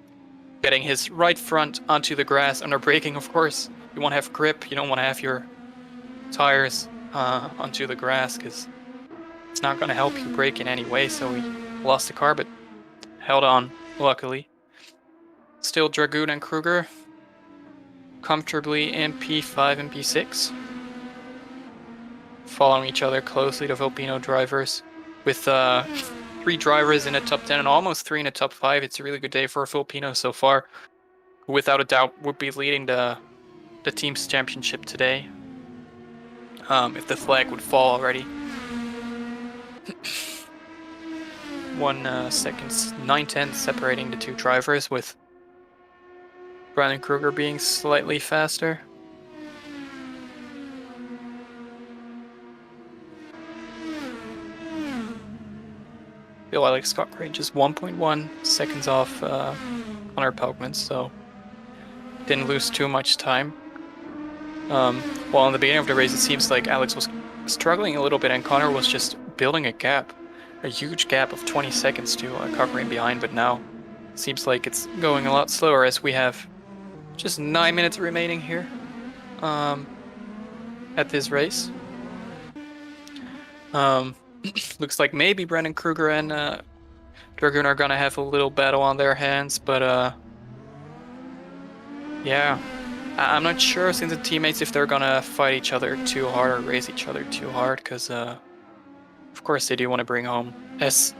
Speaker 1: Getting his right front onto the grass under braking, of course. You want to have grip, you don't want to have your tires onto the grass, because it's not going to help you brake in any way. So he lost the car, but held on, luckily. Still Dragoon and Kruger comfortably in P5 and P6. Following each other closely, the Volpino drivers, with 3 drivers in a top 10 and almost 3 in a top 5. It's a really good day for Volpino so far. Without a doubt, would be leading the team's championship today, if the flag would fall already. 1 second, 9 tenths separating the 2 drivers, with Brandon Kruger being slightly faster. Bill Alex Cochrane just 1.1 seconds off Connor Pelgmans, so didn't lose too much time. While in the beginning of the race, it seems like Alex was struggling a little bit, and Connor was just building a gap, a huge gap of 20 seconds to Cochrane behind. But now it seems like it's going a lot slower, as we have just 9 minutes remaining here at this race. Looks like maybe Brandon Kruger and Dragoon are gonna have a little battle on their hands, but yeah, I'm not sure, since the teammates, if they're gonna fight each other too hard or race each other too hard, because of course they do want to bring home. As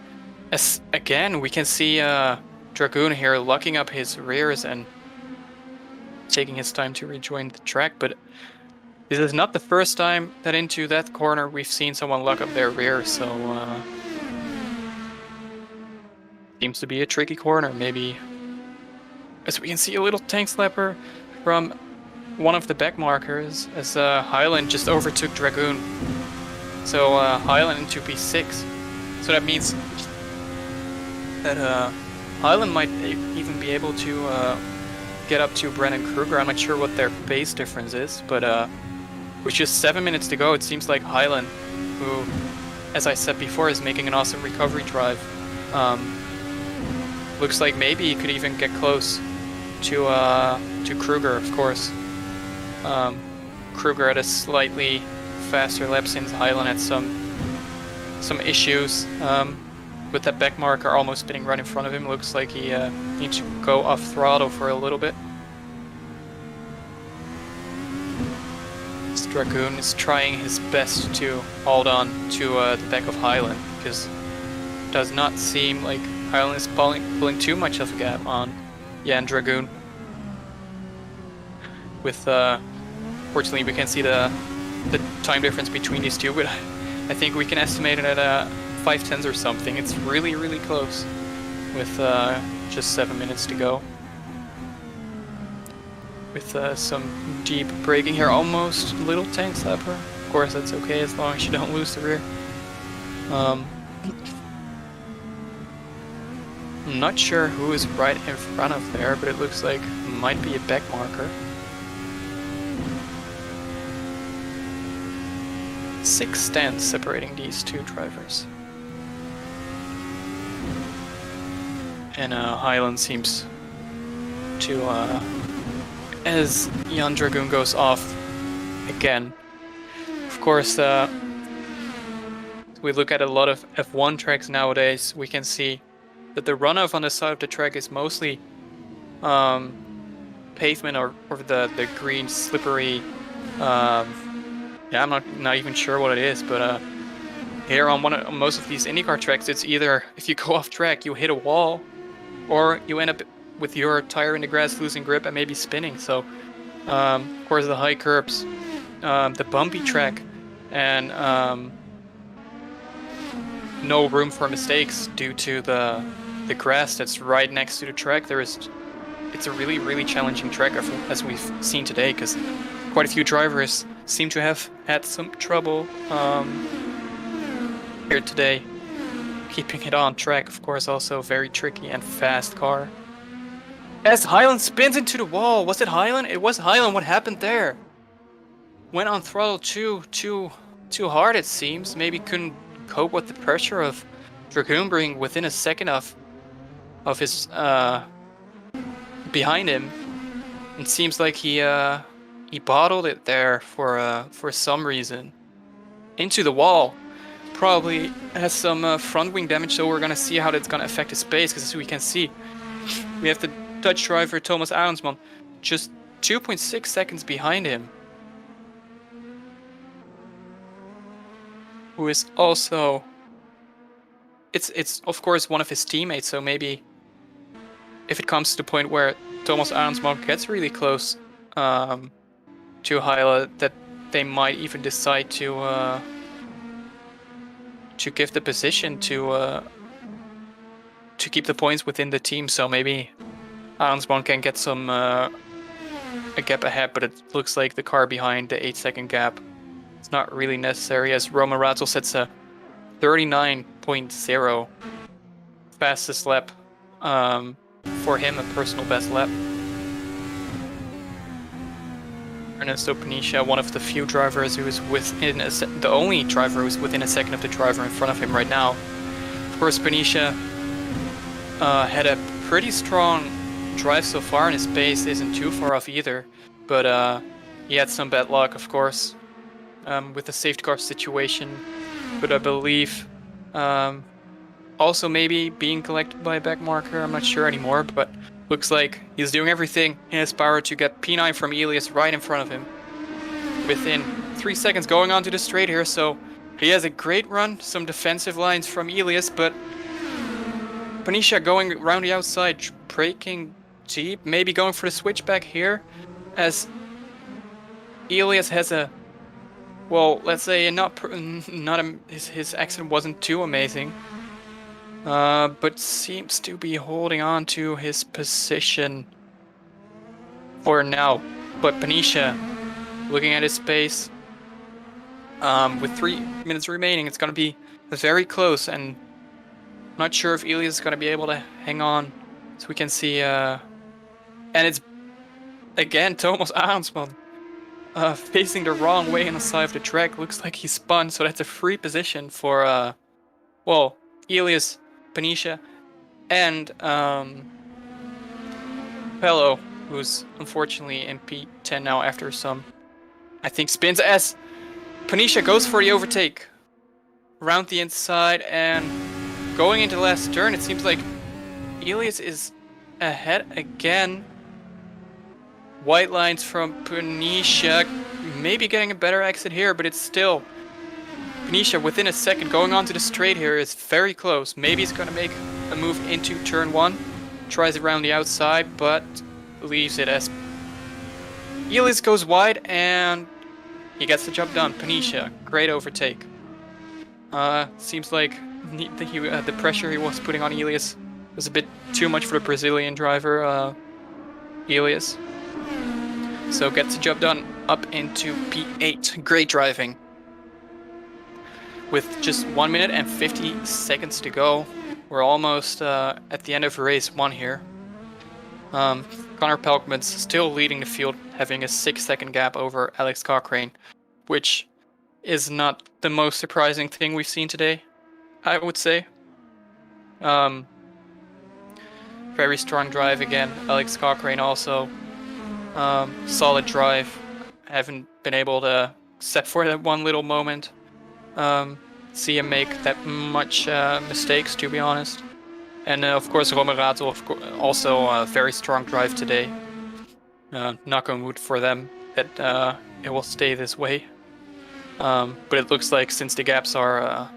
Speaker 1: again, we can see Dragoon here locking up his rears and taking his time to rejoin the track, but this is not the first time that into that corner we've seen someone lock up their rear, so seems to be a tricky corner. Maybe, as we can see, a little tank slapper from one of the back markers, as Highland just overtook Dragoon. So Highland into P6. So that means that Highland might even be able to get up to Brennan Kruger. I'm not sure what their base difference is, but with just 7 minutes to go, it seems like Highland, who, as I said before, is making an awesome recovery drive, looks like maybe he could even get close to Kruger, of course. Kruger had a slightly faster lap since Highland had some issues with that back marker almost spinning right in front of him. Looks like he needs to go off throttle for a little bit. This Dragoon is trying his best to hold on to the back of Highland, because it does not seem like Highland is pulling too much of a gap on Jan Dragoon. With fortunately we can see the time difference between these two, but I think we can estimate it at 5/10 or something. It's really, really close with just 7 minutes to go. With some deep braking here, almost little tank slapper. Of course, that's okay as long as you don't lose the rear. I'm not sure who is right in front of there, but it looks like it might be a back marker. 6 stands separating these two drivers. And Highland seems to, as Jan Dragoon goes off again. Of course, we look at a lot of F1 tracks nowadays, we can see that the runoff on the side of the track is mostly pavement or the green slippery, yeah, I'm not even sure what it is, but here on most of these IndyCar tracks, it's either if you go off track, you hit a wall, or you end up with your tire in the grass losing grip and maybe spinning. So, of course, the high curbs, the bumpy track, and no room for mistakes due to the grass that's right next to the track. It's a really, really challenging track, as we've seen today, because quite a few drivers seem to have had some trouble here today keeping it on track. Of course, also very tricky and fast car. As Highland spins into the wall. Was it Highland? It was Highland. What happened there? Went on throttle too hard, it seems. Maybe couldn't cope with the pressure of Dragoon being within a second of his behind him. It seems like he bottled it there for some reason. Into the wall. Probably has some front wing damage, so we're gonna see how that's gonna affect his pace, because as we can see, we have the Dutch driver Thomas Arendsman just 2.6 seconds behind him, who is also, it's of course one of his teammates, so maybe if it comes to the point where Thomas Arendsman gets really close to Hyla, that they might even decide to give the position to keep the points within the team. So maybe Arendsman can get some a gap ahead, but it looks like the car behind the 8-second gap, it's not really necessary, as Roman Ratzel sets a 39.0 fastest lap, for him a personal best lap. Ernesto Panicia, one of the few drivers who is within the only driver who's within a second of the driver in front of him right now. Of course, Panicia had a pretty strong drive so far, and his pace isn't too far off either. But he had some bad luck, of course, with the safety car situation. But I believe also maybe being collected by a back marker. I'm not sure anymore, but looks like he's doing everything in his power to get P9 from Elias right in front of him within 3 seconds going on to the straight here. So he has a great run, some defensive lines from Elias, but Panicia going around the outside, braking deep, maybe going for the switchback here, as Elias has a, well, let's say his accident wasn't too amazing. But seems to be holding on to his position for now. But Panicia, looking at his pace, with 3 minutes remaining, it's going to be very close, and I'm not sure if Elias is going to be able to hang on. So we can see, and it's again Thomas Arendsman facing the wrong way on the side of the track. Looks like he spun, so that's a free position for, well, Elias, Panicia, and Pello who's unfortunately in P10 now after some, I think, spins as Panisha goes for the overtake. Around the inside and going into the last turn, it seems like Elias is ahead again. White lines from Panisha, maybe getting a better exit here, but it's still Panisha within a second. Going onto the straight here is very close. Maybe he's going to make a move into turn 1. Tries around the outside, but leaves it as Elias goes wide and he gets the job done. Panisha, great overtake. Seems like the pressure he was putting on Elias was a bit too much for the Brazilian driver, Elias. So gets the job done up into P8. Great driving. With just 1 minute and 50 seconds to go, we're almost at the end of race 1 here. Connor Pelkman's still leading the field, having a 6-second gap over Alex Cochrane, which is not the most surprising thing we've seen today, I would say. Very strong drive again. Alex Cochrane also. Solid drive. Haven't been able to, except for that one little moment, see him make that much mistakes, to be honest. And of course, Romerato, also a very strong drive today. Knock on wood for them that it will stay this way. But it looks like since the gaps are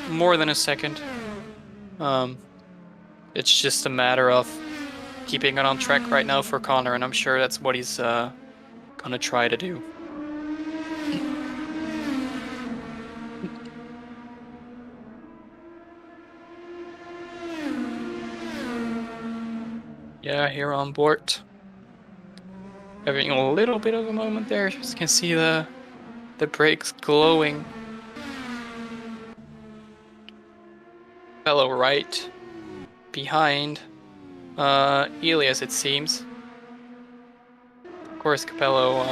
Speaker 1: more than a second, it's just a matter of keeping it on track right now for Connor, and I'm sure that's what he's gonna try to do. Yeah, here on board. Having a little bit of a moment there. You can see the brakes glowing. Fellow right behind Elias, it seems. Of course, Capello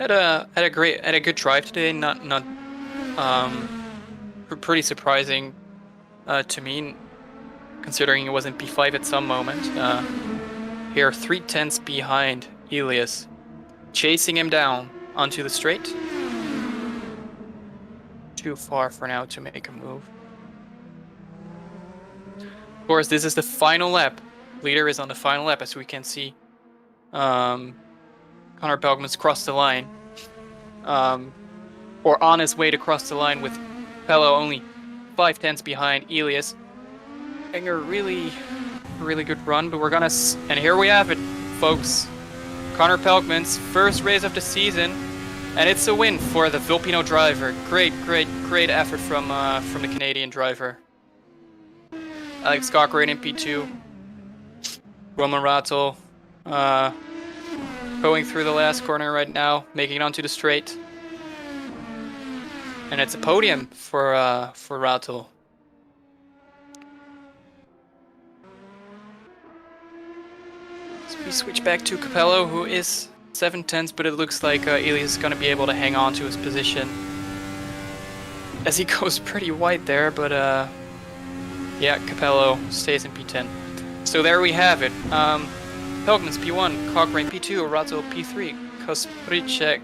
Speaker 1: had a good drive today. Not pretty surprising to me, considering it was in P5 at some moment. Here, 3/10 behind Elias, chasing him down onto the straight. Too far for now to make a move. Of course, this is the final lap. Leader is on the final lap, as we can see. Connor Pelgman's crossed the line. Or on his way to cross the line, with Pello only 5/10 behind Elias. Having a really good run, but we're gonna... And here we have it, folks. Connor Pelgman's first race of the season, and it's a win for the Filipino driver. Great effort from the Canadian driver. Alex Cochrane in P2. Roman Rattle going through the last corner right now, making it onto the straight. And it's a podium for Rattle. So we switch back to Capello, who is 7/10, but it looks like Elias is going to be able to hang on to his position, as he goes pretty wide there, but yeah, Capello stays in P10. So there we have it. Pelgman's P1, Cochrane P2, Rattle P3, Kospricek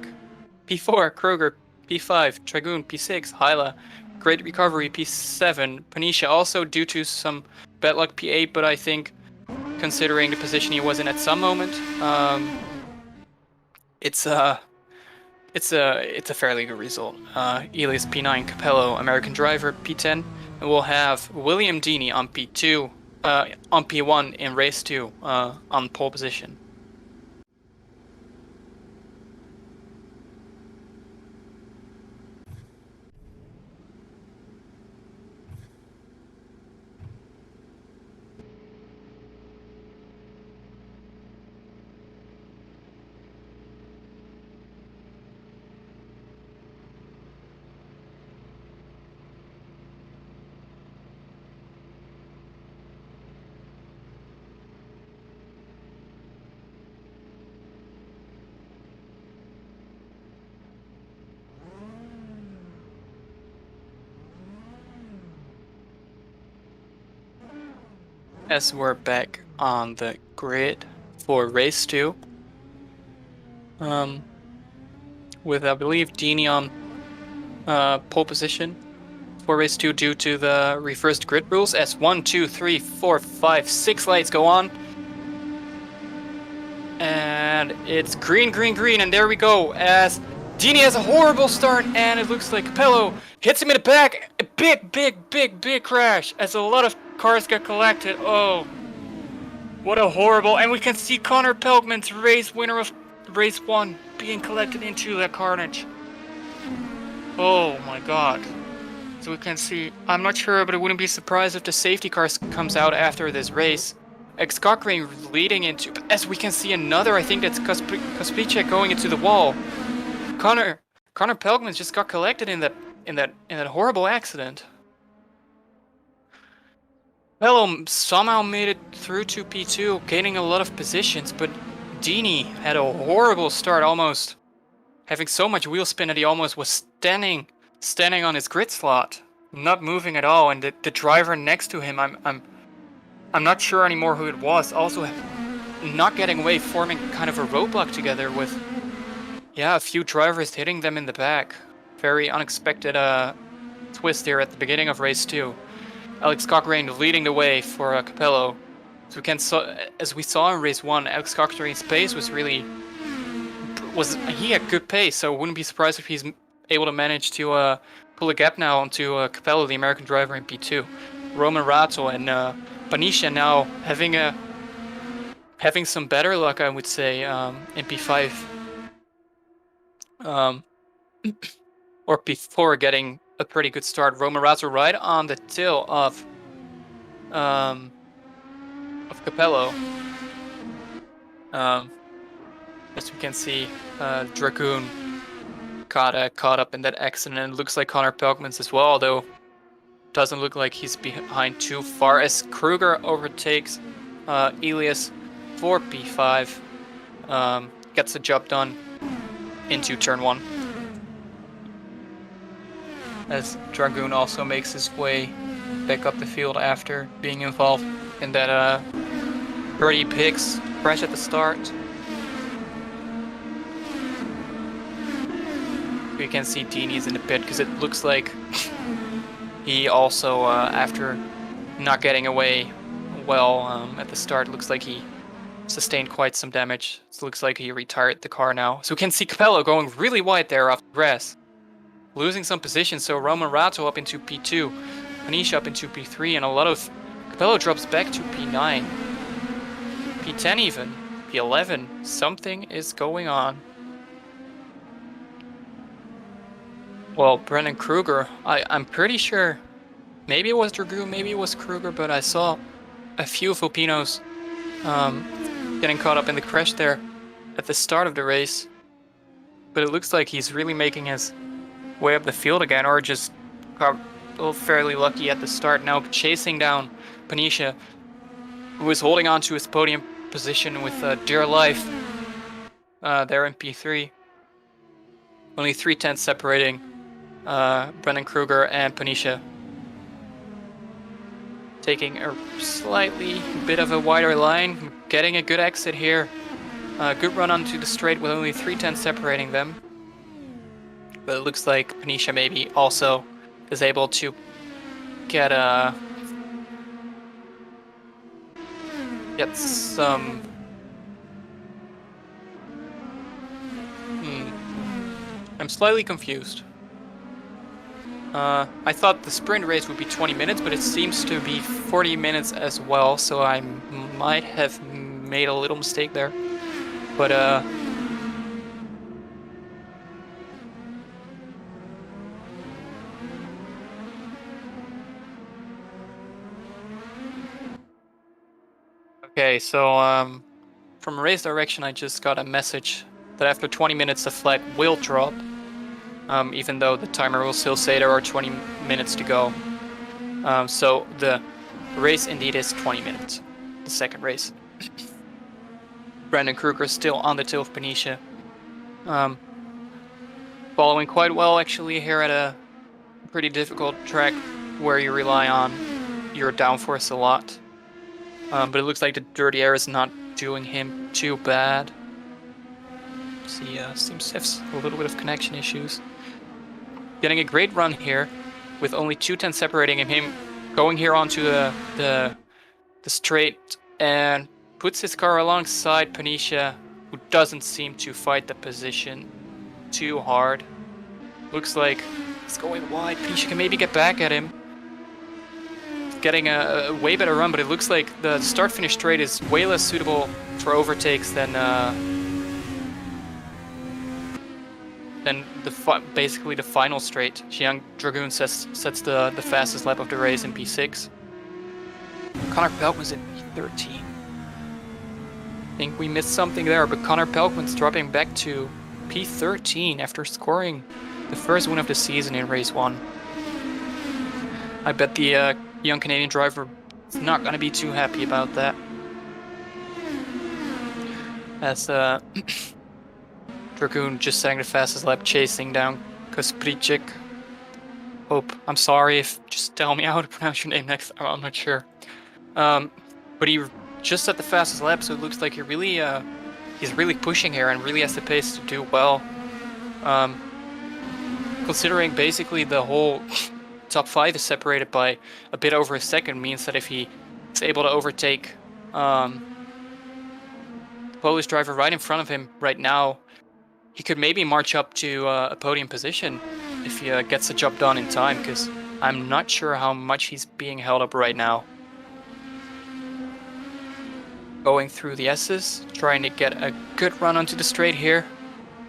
Speaker 1: P4, Kroger P5, Dragoon P6, Hyla, Great Recovery P7, Panisha also due to some bad luck P8, but I think considering the position he was in at some moment, it's a fairly good result. Elias P9, Capello, American driver P10, and we'll have William Deeney on P2, on P1 in race 2, on pole position. as we're back on the grid for race 2. With I believe Dini on pole position for race 2 due to the reversed grid rules as 1, 2, 3, 4, 5, 6 lights go on. And it's green, green, green, and there we go as Dini has a horrible start, and it looks like Capello hits him in the back. A big crash as a lot of cars get collected. Oh, what a horrible... And we can see Connor Pelgman's race winner of race 1 being collected into that carnage. Oh my god. So we can see... I'm not sure, but I wouldn't be surprised if the safety car comes out after this race. Cochrane leading into... As we can see another, I think that's Kospicek going into the wall. Connor Pelgman just got collected in that horrible accident. Pello somehow made it through to P2, gaining a lot of positions, but Dini had a horrible start, almost having so much wheel spin that he almost was standing on his grid slot, not moving at all. And the driver next to him, I'm not sure anymore who it was, also not getting away, forming kind of a roadblock together with, yeah, a few drivers hitting them in the back. Very unexpected twist here at the beginning of race 2. Alex Cochrane leading the way for Capello. So as we saw in race 1, Alex Cochrane's pace he had good pace, so wouldn't be surprised if he's able to manage to pull a gap now onto Capello, the American driver in P2. Roman Rato and Panisha now having some better luck, I would say, in P5. Or P4 getting a pretty good start. Roman Rato right on the tail of Capello. As we can see, Dragoon caught up in that accident, and it looks like Connor Pelgman's as well, although doesn't look like he's behind too far as Kruger overtakes Elias for P5. Gets the job done into turn 1. As Dragoon also makes his way back up the field after being involved in that Birdie Picks crash at the start. You can see Dini's in the pit because it looks like he also, after not getting away well at the start, looks like he sustained quite some damage. So it looks like he retired the car now. So we can see Capello going really wide there off the grass, losing some position. So Roman Rato up into P2, Panisha up into P3, and a lot of Capello drops back to P9, P10 even, P11. Something is going on. Well, Brendan Kruger, I'm pretty sure, maybe it was Dragoon, maybe it was Kruger, but I saw a few Filipinos getting caught up in the crash there at the start of the race. But it looks like he's really making his way up the field again, or just got fairly lucky at the start. Now chasing down Panisha, who is holding on to his podium position with dear life there in P3. Only 3/10 separating Brendan Kruger and Panisha. Taking a slightly bit of a wider line, getting a good exit here. Good run onto the straight with only 3/10 separating them. But it looks like Panisha maybe also is able to get some... I'm slightly confused. I thought the sprint race would be 20 minutes, but it seems to be 40 minutes as well, so I might have made a little mistake there. But okay, so from race direction I just got a message that after 20 minutes the flag will drop, even though the timer will still say there are 20 minutes to go. So the race indeed is 20 minutes, the second race. Brendan Kruger still on the tail of Panisha. Following quite well actually here at a pretty difficult track where you rely on your downforce a lot. But it looks like the dirty air is not doing him too bad. He seems to have a little bit of connection issues. Getting a great run here, with only 210 separating him going here onto the straight and puts his car alongside Panisha, who doesn't seem to fight the position too hard. Looks like he's going wide. Panisha can maybe get back at him. Getting a way better run, but it looks like the start-finish straight is way less suitable for overtakes than basically the final straight. Xiang Dragoon sets the fastest lap of the race in P6. Connor Pelkman's in P13. I think we missed something there, but Connor Pelkman's dropping back to P13 after scoring the first win of the season in race 1. I bet the young Canadian driver is not going to be too happy about that. As Dragoon just sang the fastest lap, chasing down Kaspricek. I'm sorry if just tell me how to pronounce your name next time. I'm not sure. But he just set the fastest lap, so it looks like he's really pushing here and really has the pace to do well. Considering basically the whole top 5 is separated by a bit over a second, means that if he is able to overtake the Polish driver right in front of him right now, he could maybe march up to a podium position if he gets the job done in time, because I'm not sure how much he's being held up right now. Going through the S's, trying to get a good run onto the straight here.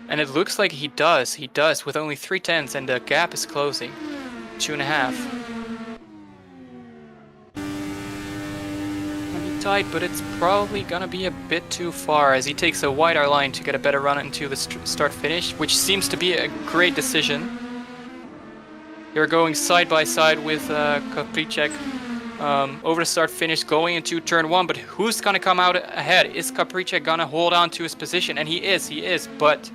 Speaker 1: And it looks like he does with only 3/10, and the gap is closing. 2.5. Gonna be tight, but it's probably gonna be a bit too far as he takes a wider line to get a better run into the start finish, which seems to be a great decision. You're going side by side with Kapricek over the start finish, going into turn 1, but who's gonna come out ahead? Is Kapricek gonna hold on to his position? And he is, but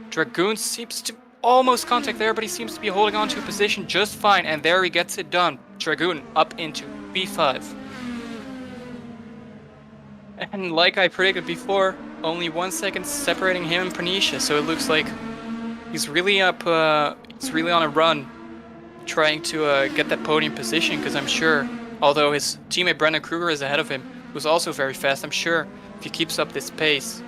Speaker 1: Dragoon seems to almost contact there, but he seems to be holding on to a position just fine, and there he gets it done. Dragoon up into P5. And like I predicted before, only 1 second separating him and Panisha, so it looks like he's really up, he's really on a run, trying to get that podium position, because I'm sure, although his teammate Brendan Kruger is ahead of him, who's also very fast, I'm sure if he keeps up this pace,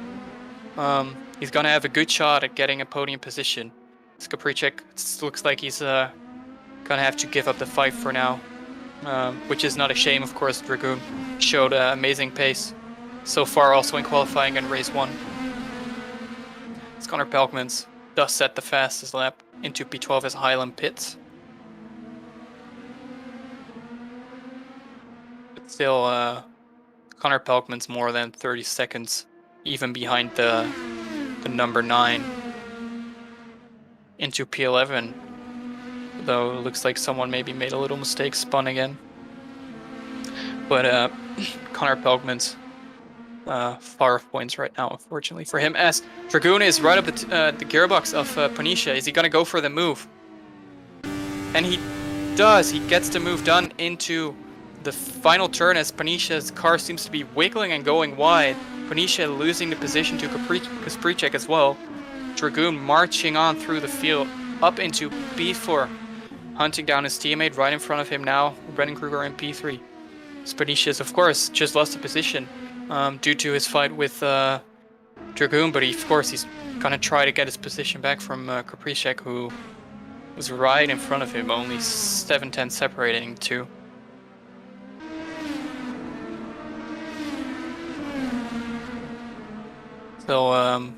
Speaker 1: he's gonna have a good shot at getting a podium position. Kapricek looks like he's gonna have to give up the fight for now, which is not a shame, of course. Dragoon showed amazing pace so far, also in qualifying and race 1. It's Connor Pelkmans does set the fastest lap into P12 as Highland pits. But still, Connor Pelkman's more than 30 seconds, even behind the number 9 into P11. Though it looks like someone maybe made a little mistake, spun again. But Connor Pelkman's far off points right now, unfortunately for him, as Dragoon is right up the gearbox of Panisha. Is he gonna go for the move? And he does. He gets the move done into the final turn as Panisha's car seems to be wiggling and going wide. Panisha losing the position to Kaspricek as well. Dragoon marching on through the field up into P4, hunting down his teammate right in front of him now, Brendan Kruger in P3. Panisha's, of course, just lost the position due to his fight with Dragoon, but of course he's gonna try to get his position back from Kapricek, who was right in front of him, only 7/10 separating two. So,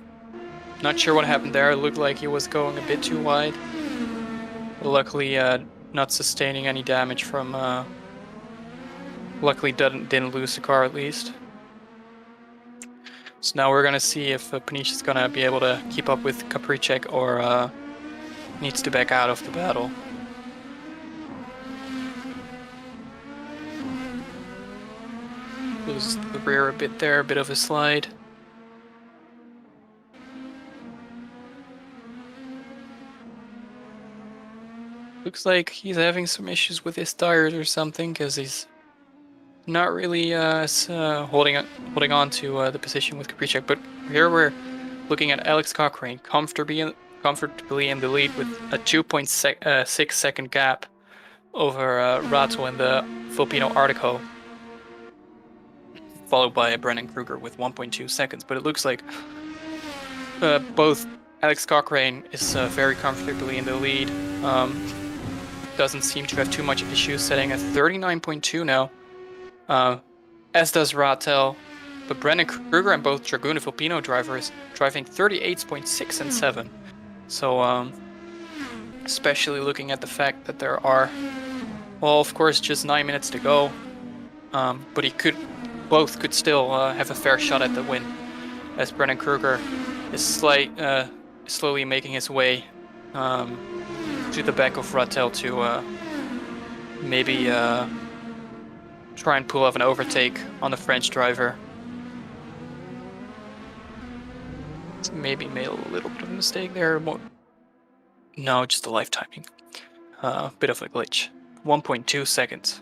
Speaker 1: not sure what happened there. It looked like he was going a bit too wide. Luckily, not sustaining any damage from... luckily didn't lose the car at least. So now we're gonna see if Panisha's gonna be able to keep up with Kapricek or needs to back out of the battle. Loses the rear a bit there, a bit of a slide. Looks like he's having some issues with his tires or something, because he's not really holding on to the position with Kirac, but here we're looking at Alex Cochrane comfortably in the lead with a 2.6 second gap over Rattel in the Filipino article, followed by Brendan Kruger with 1.2 seconds. But it looks like both Alex Cochrane is very comfortably in the lead. Doesn't seem to have too much issues, setting at 39.2 now, as does Rattel. But Brendan Kruger and both Dragoon and Filipino drivers driving 38.6 and 7. So, especially looking at the fact that there are, well, of course, just 9 minutes to go. But both could still have a fair shot at the win, as Brendan Kruger is slowly making his way to the back of Rattel to maybe try and pull off an overtake on the French driver. Maybe made a little bit of a mistake there. No, just the live timing. Bit of a glitch. 1.2 seconds.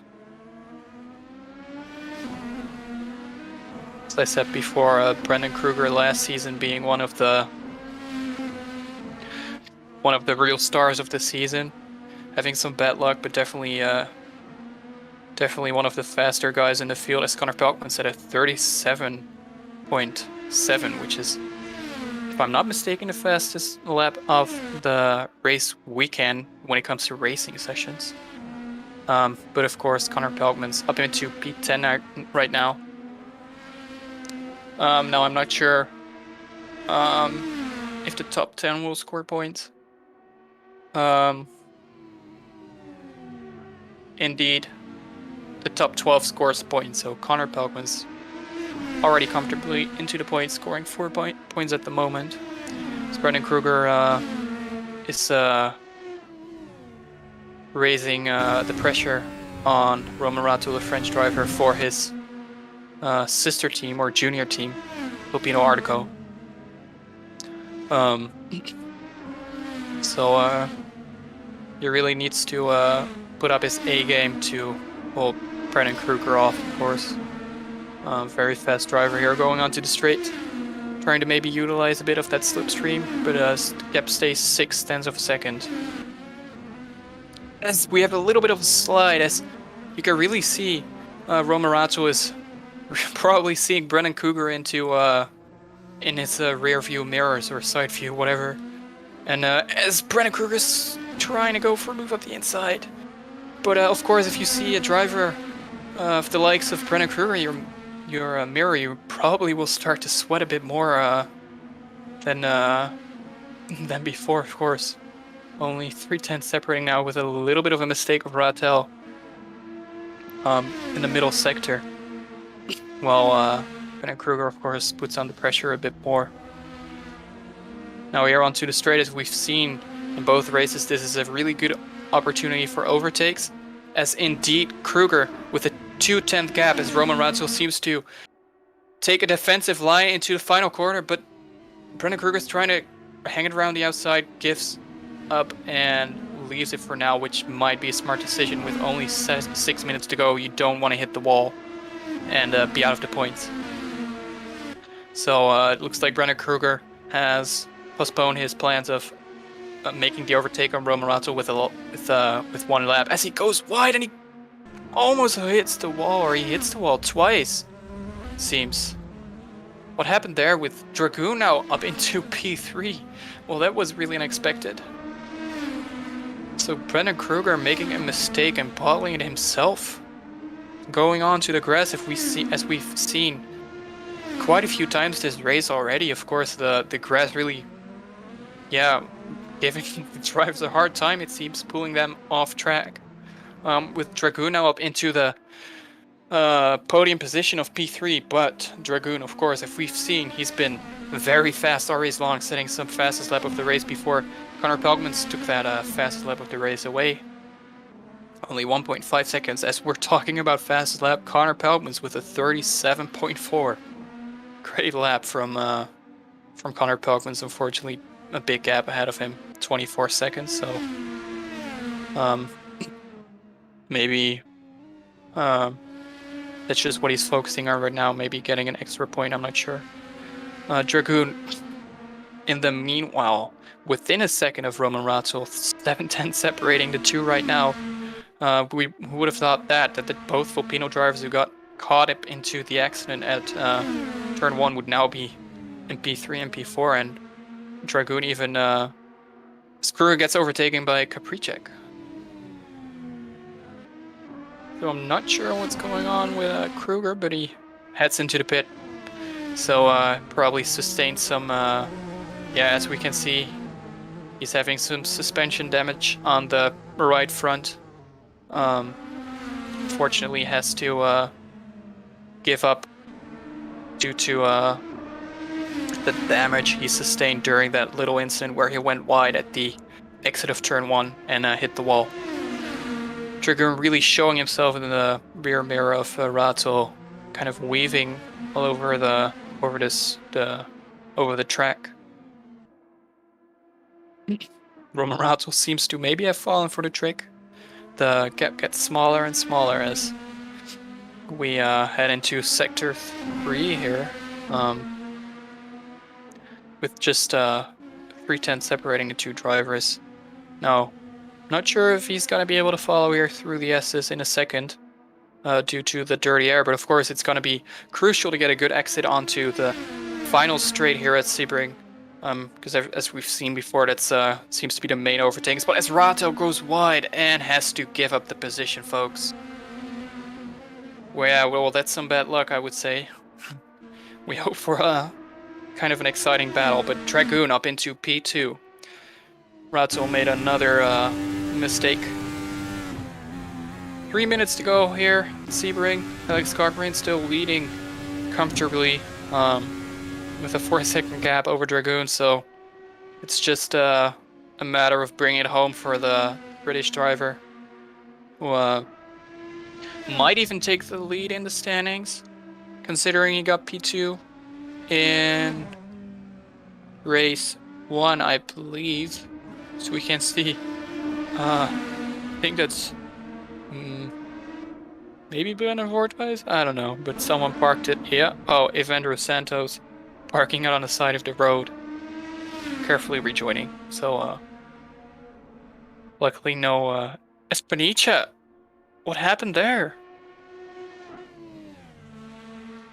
Speaker 1: As I said before, Brendan Kruger last season being one of the real stars of the season, having some bad luck, but definitely one of the faster guys in the field, as Connor Pelkman said, at 37.7, which is, if I'm not mistaken, the fastest lap of the race weekend when it comes to racing sessions. But of course, Connor Pelkman's up into P10 right now. Now I'm not sure if the top 10 will score points. Indeed, the top 12 scores points, so Connor Pelkman's already comfortably into the points, scoring 4 points at the moment. So Brendan Kruger is raising the pressure on Romain Rattel, the French driver, for his sister team or junior team, Filipino Artico. So he really needs to put up his A game to hold Brendan Kruger off, of course. Very fast driver here, going onto the straight, trying to maybe utilize a bit of that slipstream, but stays 0.6 of a second. As we have a little bit of a slide, as you can really see, Romain Rattel is probably seeing Brendan Kruger into in his rear view mirrors or side view, whatever. And as Brendan Kruger's trying to go for a move up the inside. But of course, if you see a driver of the likes of Brendan Kruger, your mirror, you probably will start to sweat a bit more than before, of course. Only 3/10 separating now, with a little bit of a mistake of Rattel in the middle sector. While Brendan Kruger, of course, puts on the pressure a bit more. Now we are onto the straight. As we've seen in both races, this is a really good opportunity for overtakes, as indeed Kruger with a 2/10 gap, as Romain Rattel seems to take a defensive line into the final corner, but Brendan Kruger's trying to hang it around the outside, gives up and leaves it for now, which might be a smart decision. With only 6 minutes to go, you don't want to hit the wall and be out of the points. So it looks like Brendan Kruger has postponed his plans of making the overtake on Romain Rattel with one lap, as he goes wide and he almost hits the wall, or he hits the wall twice, seems. What happened there with Dragoon now up into P3? Well, that was really unexpected. So Brendan Kruger making a mistake and bottling it himself, going on to the grass, as we've seen quite a few times this race already. Of course, the grass really, giving the drivers a hard time, it seems, pulling them off track. With Dragoon now up into the podium position of P3, but Dragoon, of course, if we've seen, he's been very fast all race long, setting some fastest lap of the race before Connor Pelkman took that fastest lap of the race away. Only 1.5 seconds, as we're talking about fastest lap. Connor Pelkman's with a 37.4. Great lap from Connor Pelkman's. Unfortunately, a big gap ahead of him, 24 seconds. So maybe That's just what he's focusing on right now. Maybe getting an extra point. I'm not sure. Dragoon, in the meanwhile, within a second of Roman Ratzel, 7-10 separating the two right now. We would have thought that both Filipino drivers who got caught up into the accident at turn 1 would now be in P3 and P4, and Dragoon even Skruger gets overtaken by Kirac. So I'm not sure what's going on with Kruger, but he heads into the pit. So probably sustained some, as we can see, he's having some suspension damage on the right front. Fortunately has to give up due to the damage he sustained during that little incident where he went wide at the exit of turn 1 and hit the wall. Dragoon really showing himself in the rear mirror of Ratzel, kind of weaving all over the track. Roman Ratzel seems to maybe have fallen for the trick. The gap gets smaller and smaller as we head into sector 3 here, with just 310 separating the two drivers. Now, not sure if he's gonna be able to follow here through the S's in a second, due to the dirty air, but of course it's gonna be crucial to get a good exit onto the final straight here at Sebring. Because as we've seen before, that's seems to be the main overtaking spot as Ratzel goes wide and has to give up the position, folks. Well, that's some bad luck, I would say. We hope for kind of an exciting battle, but Dragoon up into P2. Ratzel made another mistake. 3 minutes to go here at Sebring. Alex Cochrane still leading comfortably. With a 4-second gap over Dragoon, so it's just a matter of bringing it home for the British driver, who might even take the lead in the standings, considering he got P2 in race 1, I believe. So we can see. I think that's maybe Bernard Vortweis? I don't know, but someone parked it. Yeah. Oh, Evandro Santos. Parking out on the side of the road, carefully rejoining. So, luckily no, Espanicha. What happened there?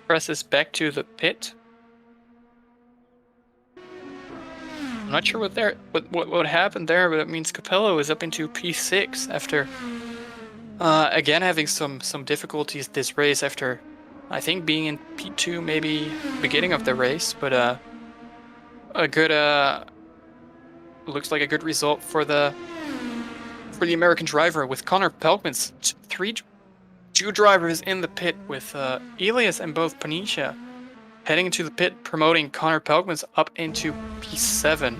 Speaker 1: Presses back to the pit. I'm not sure what happened there, but it means Capello is up into P6 after, again having some difficulties this race after, I think, being in P2 maybe beginning of the race, but a good looks like a good result for the American driver with Connor Pelkman's two drivers in the pit with Elias and both Panisha heading into the pit, promoting Connor Pelkman's up into P7.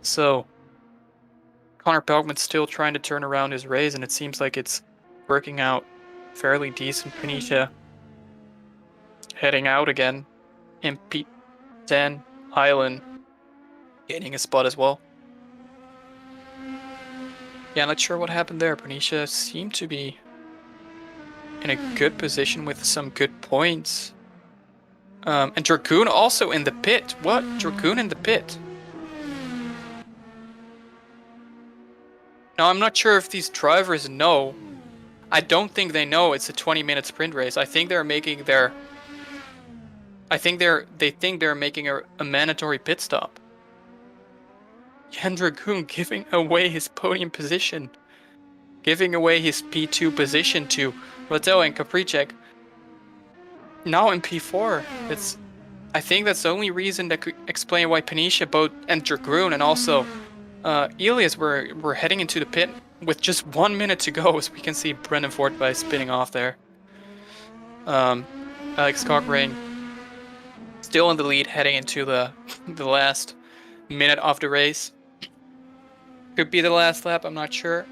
Speaker 1: So Connor Pelkman's still trying to turn around his race, and it seems like it's working out fairly decent. Panisha heading out again in P10. Highland gaining a spot as well. Yeah, not sure what happened there. Panisha seemed to be in a good position with some good points. And Dragoon also in the pit. What? Dragoon in the pit? Now, I'm not sure if these drivers know. I don't think they know it's a 20-minute sprint race. I think they're making their... they think they're making a mandatory pit stop. Jan Dragoon giving away his podium position. Giving away his P2 position to Ratzel and Kirac. Now in P4. I think that's the only reason that could explain why Panisha, both, and Dragoon, and also Elias were heading into the pit with just 1 minute to go, as we can see Brendan Fortby spinning off there. Alex Cochrane still in the lead, heading into the last minute of the race. Could be the last lap, I'm not sure.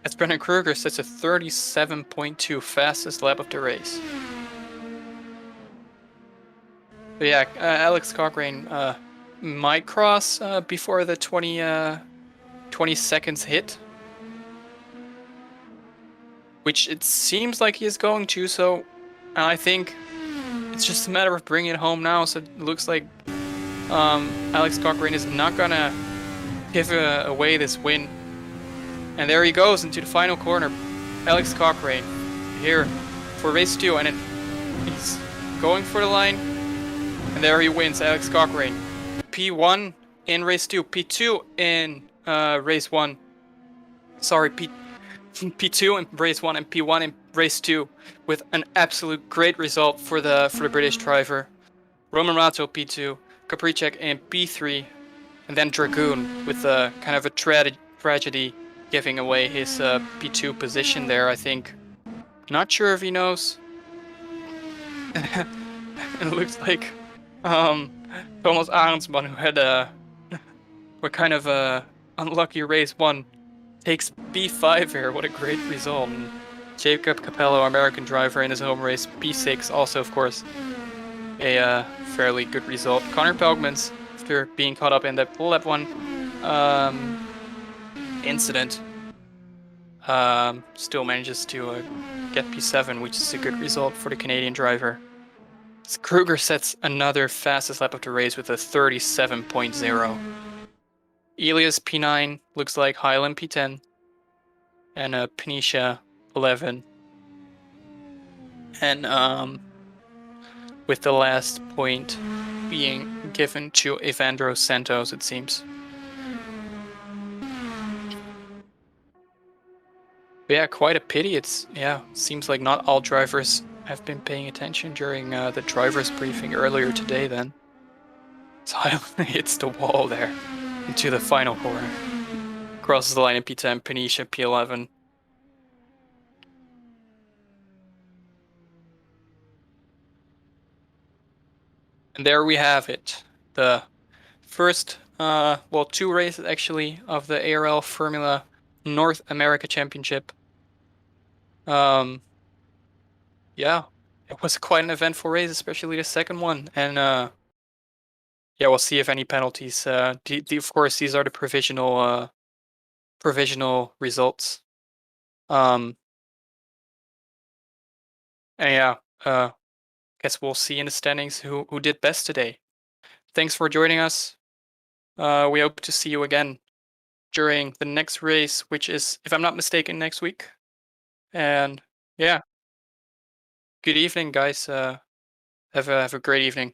Speaker 1: As Brendan Kruger sets a 37.2 fastest lap of the race. But yeah, Alex Cochrane might cross before the 20 seconds hit. which it seems like he is going to. So I think it's just a matter of bringing it home now. So it looks like Alex Cochrane is not gonna give away this win. And there he goes into the final corner. Alex Cochrane here for race 2, and he's going for the line. And there he wins, Alex Cochrane. P1 in race 2, P2 in race 1. Sorry, P2 in race 1 and P1 in race 2, with an absolute great result for the British driver. Roman Rato P2, Kapricek in P3, and then Dragoon with a kind of a tragedy giving away his P2 position there, I think. Not sure if he knows. It looks like Thomas Arendsman, who had a kind of a unlucky race 1, takes P5 here. What a great result. And Jacob Capello, American driver, in his home race, P6, also of course a fairly good result. Connor Pelgmans, after being caught up in that lap 1 incident, still manages to get P7, which is a good result for the Canadian driver. Kruger sets another fastest lap of the race with a 37.0. Elias P9, looks like Highland P10, and Penicia 11. And with the last point being given to Evandro Santos, it seems. But yeah, quite a pity. Seems like not all drivers have been paying attention during the driver's briefing earlier today then. So hits the wall there into the final corner. Crosses the line in P10, Penicia P11. And there we have it. The first, 2 races actually of the ARL Formula North America Championship. Yeah, it was quite an eventful race, especially the second one. And yeah, we'll see if any penalties. Of course, these are the provisional results. And yeah, guess we'll see in the standings who did best today. Thanks for joining us. We hope to see you again during the next race, which is, if I'm not mistaken, next week. And yeah, good evening, guys. Have a great evening.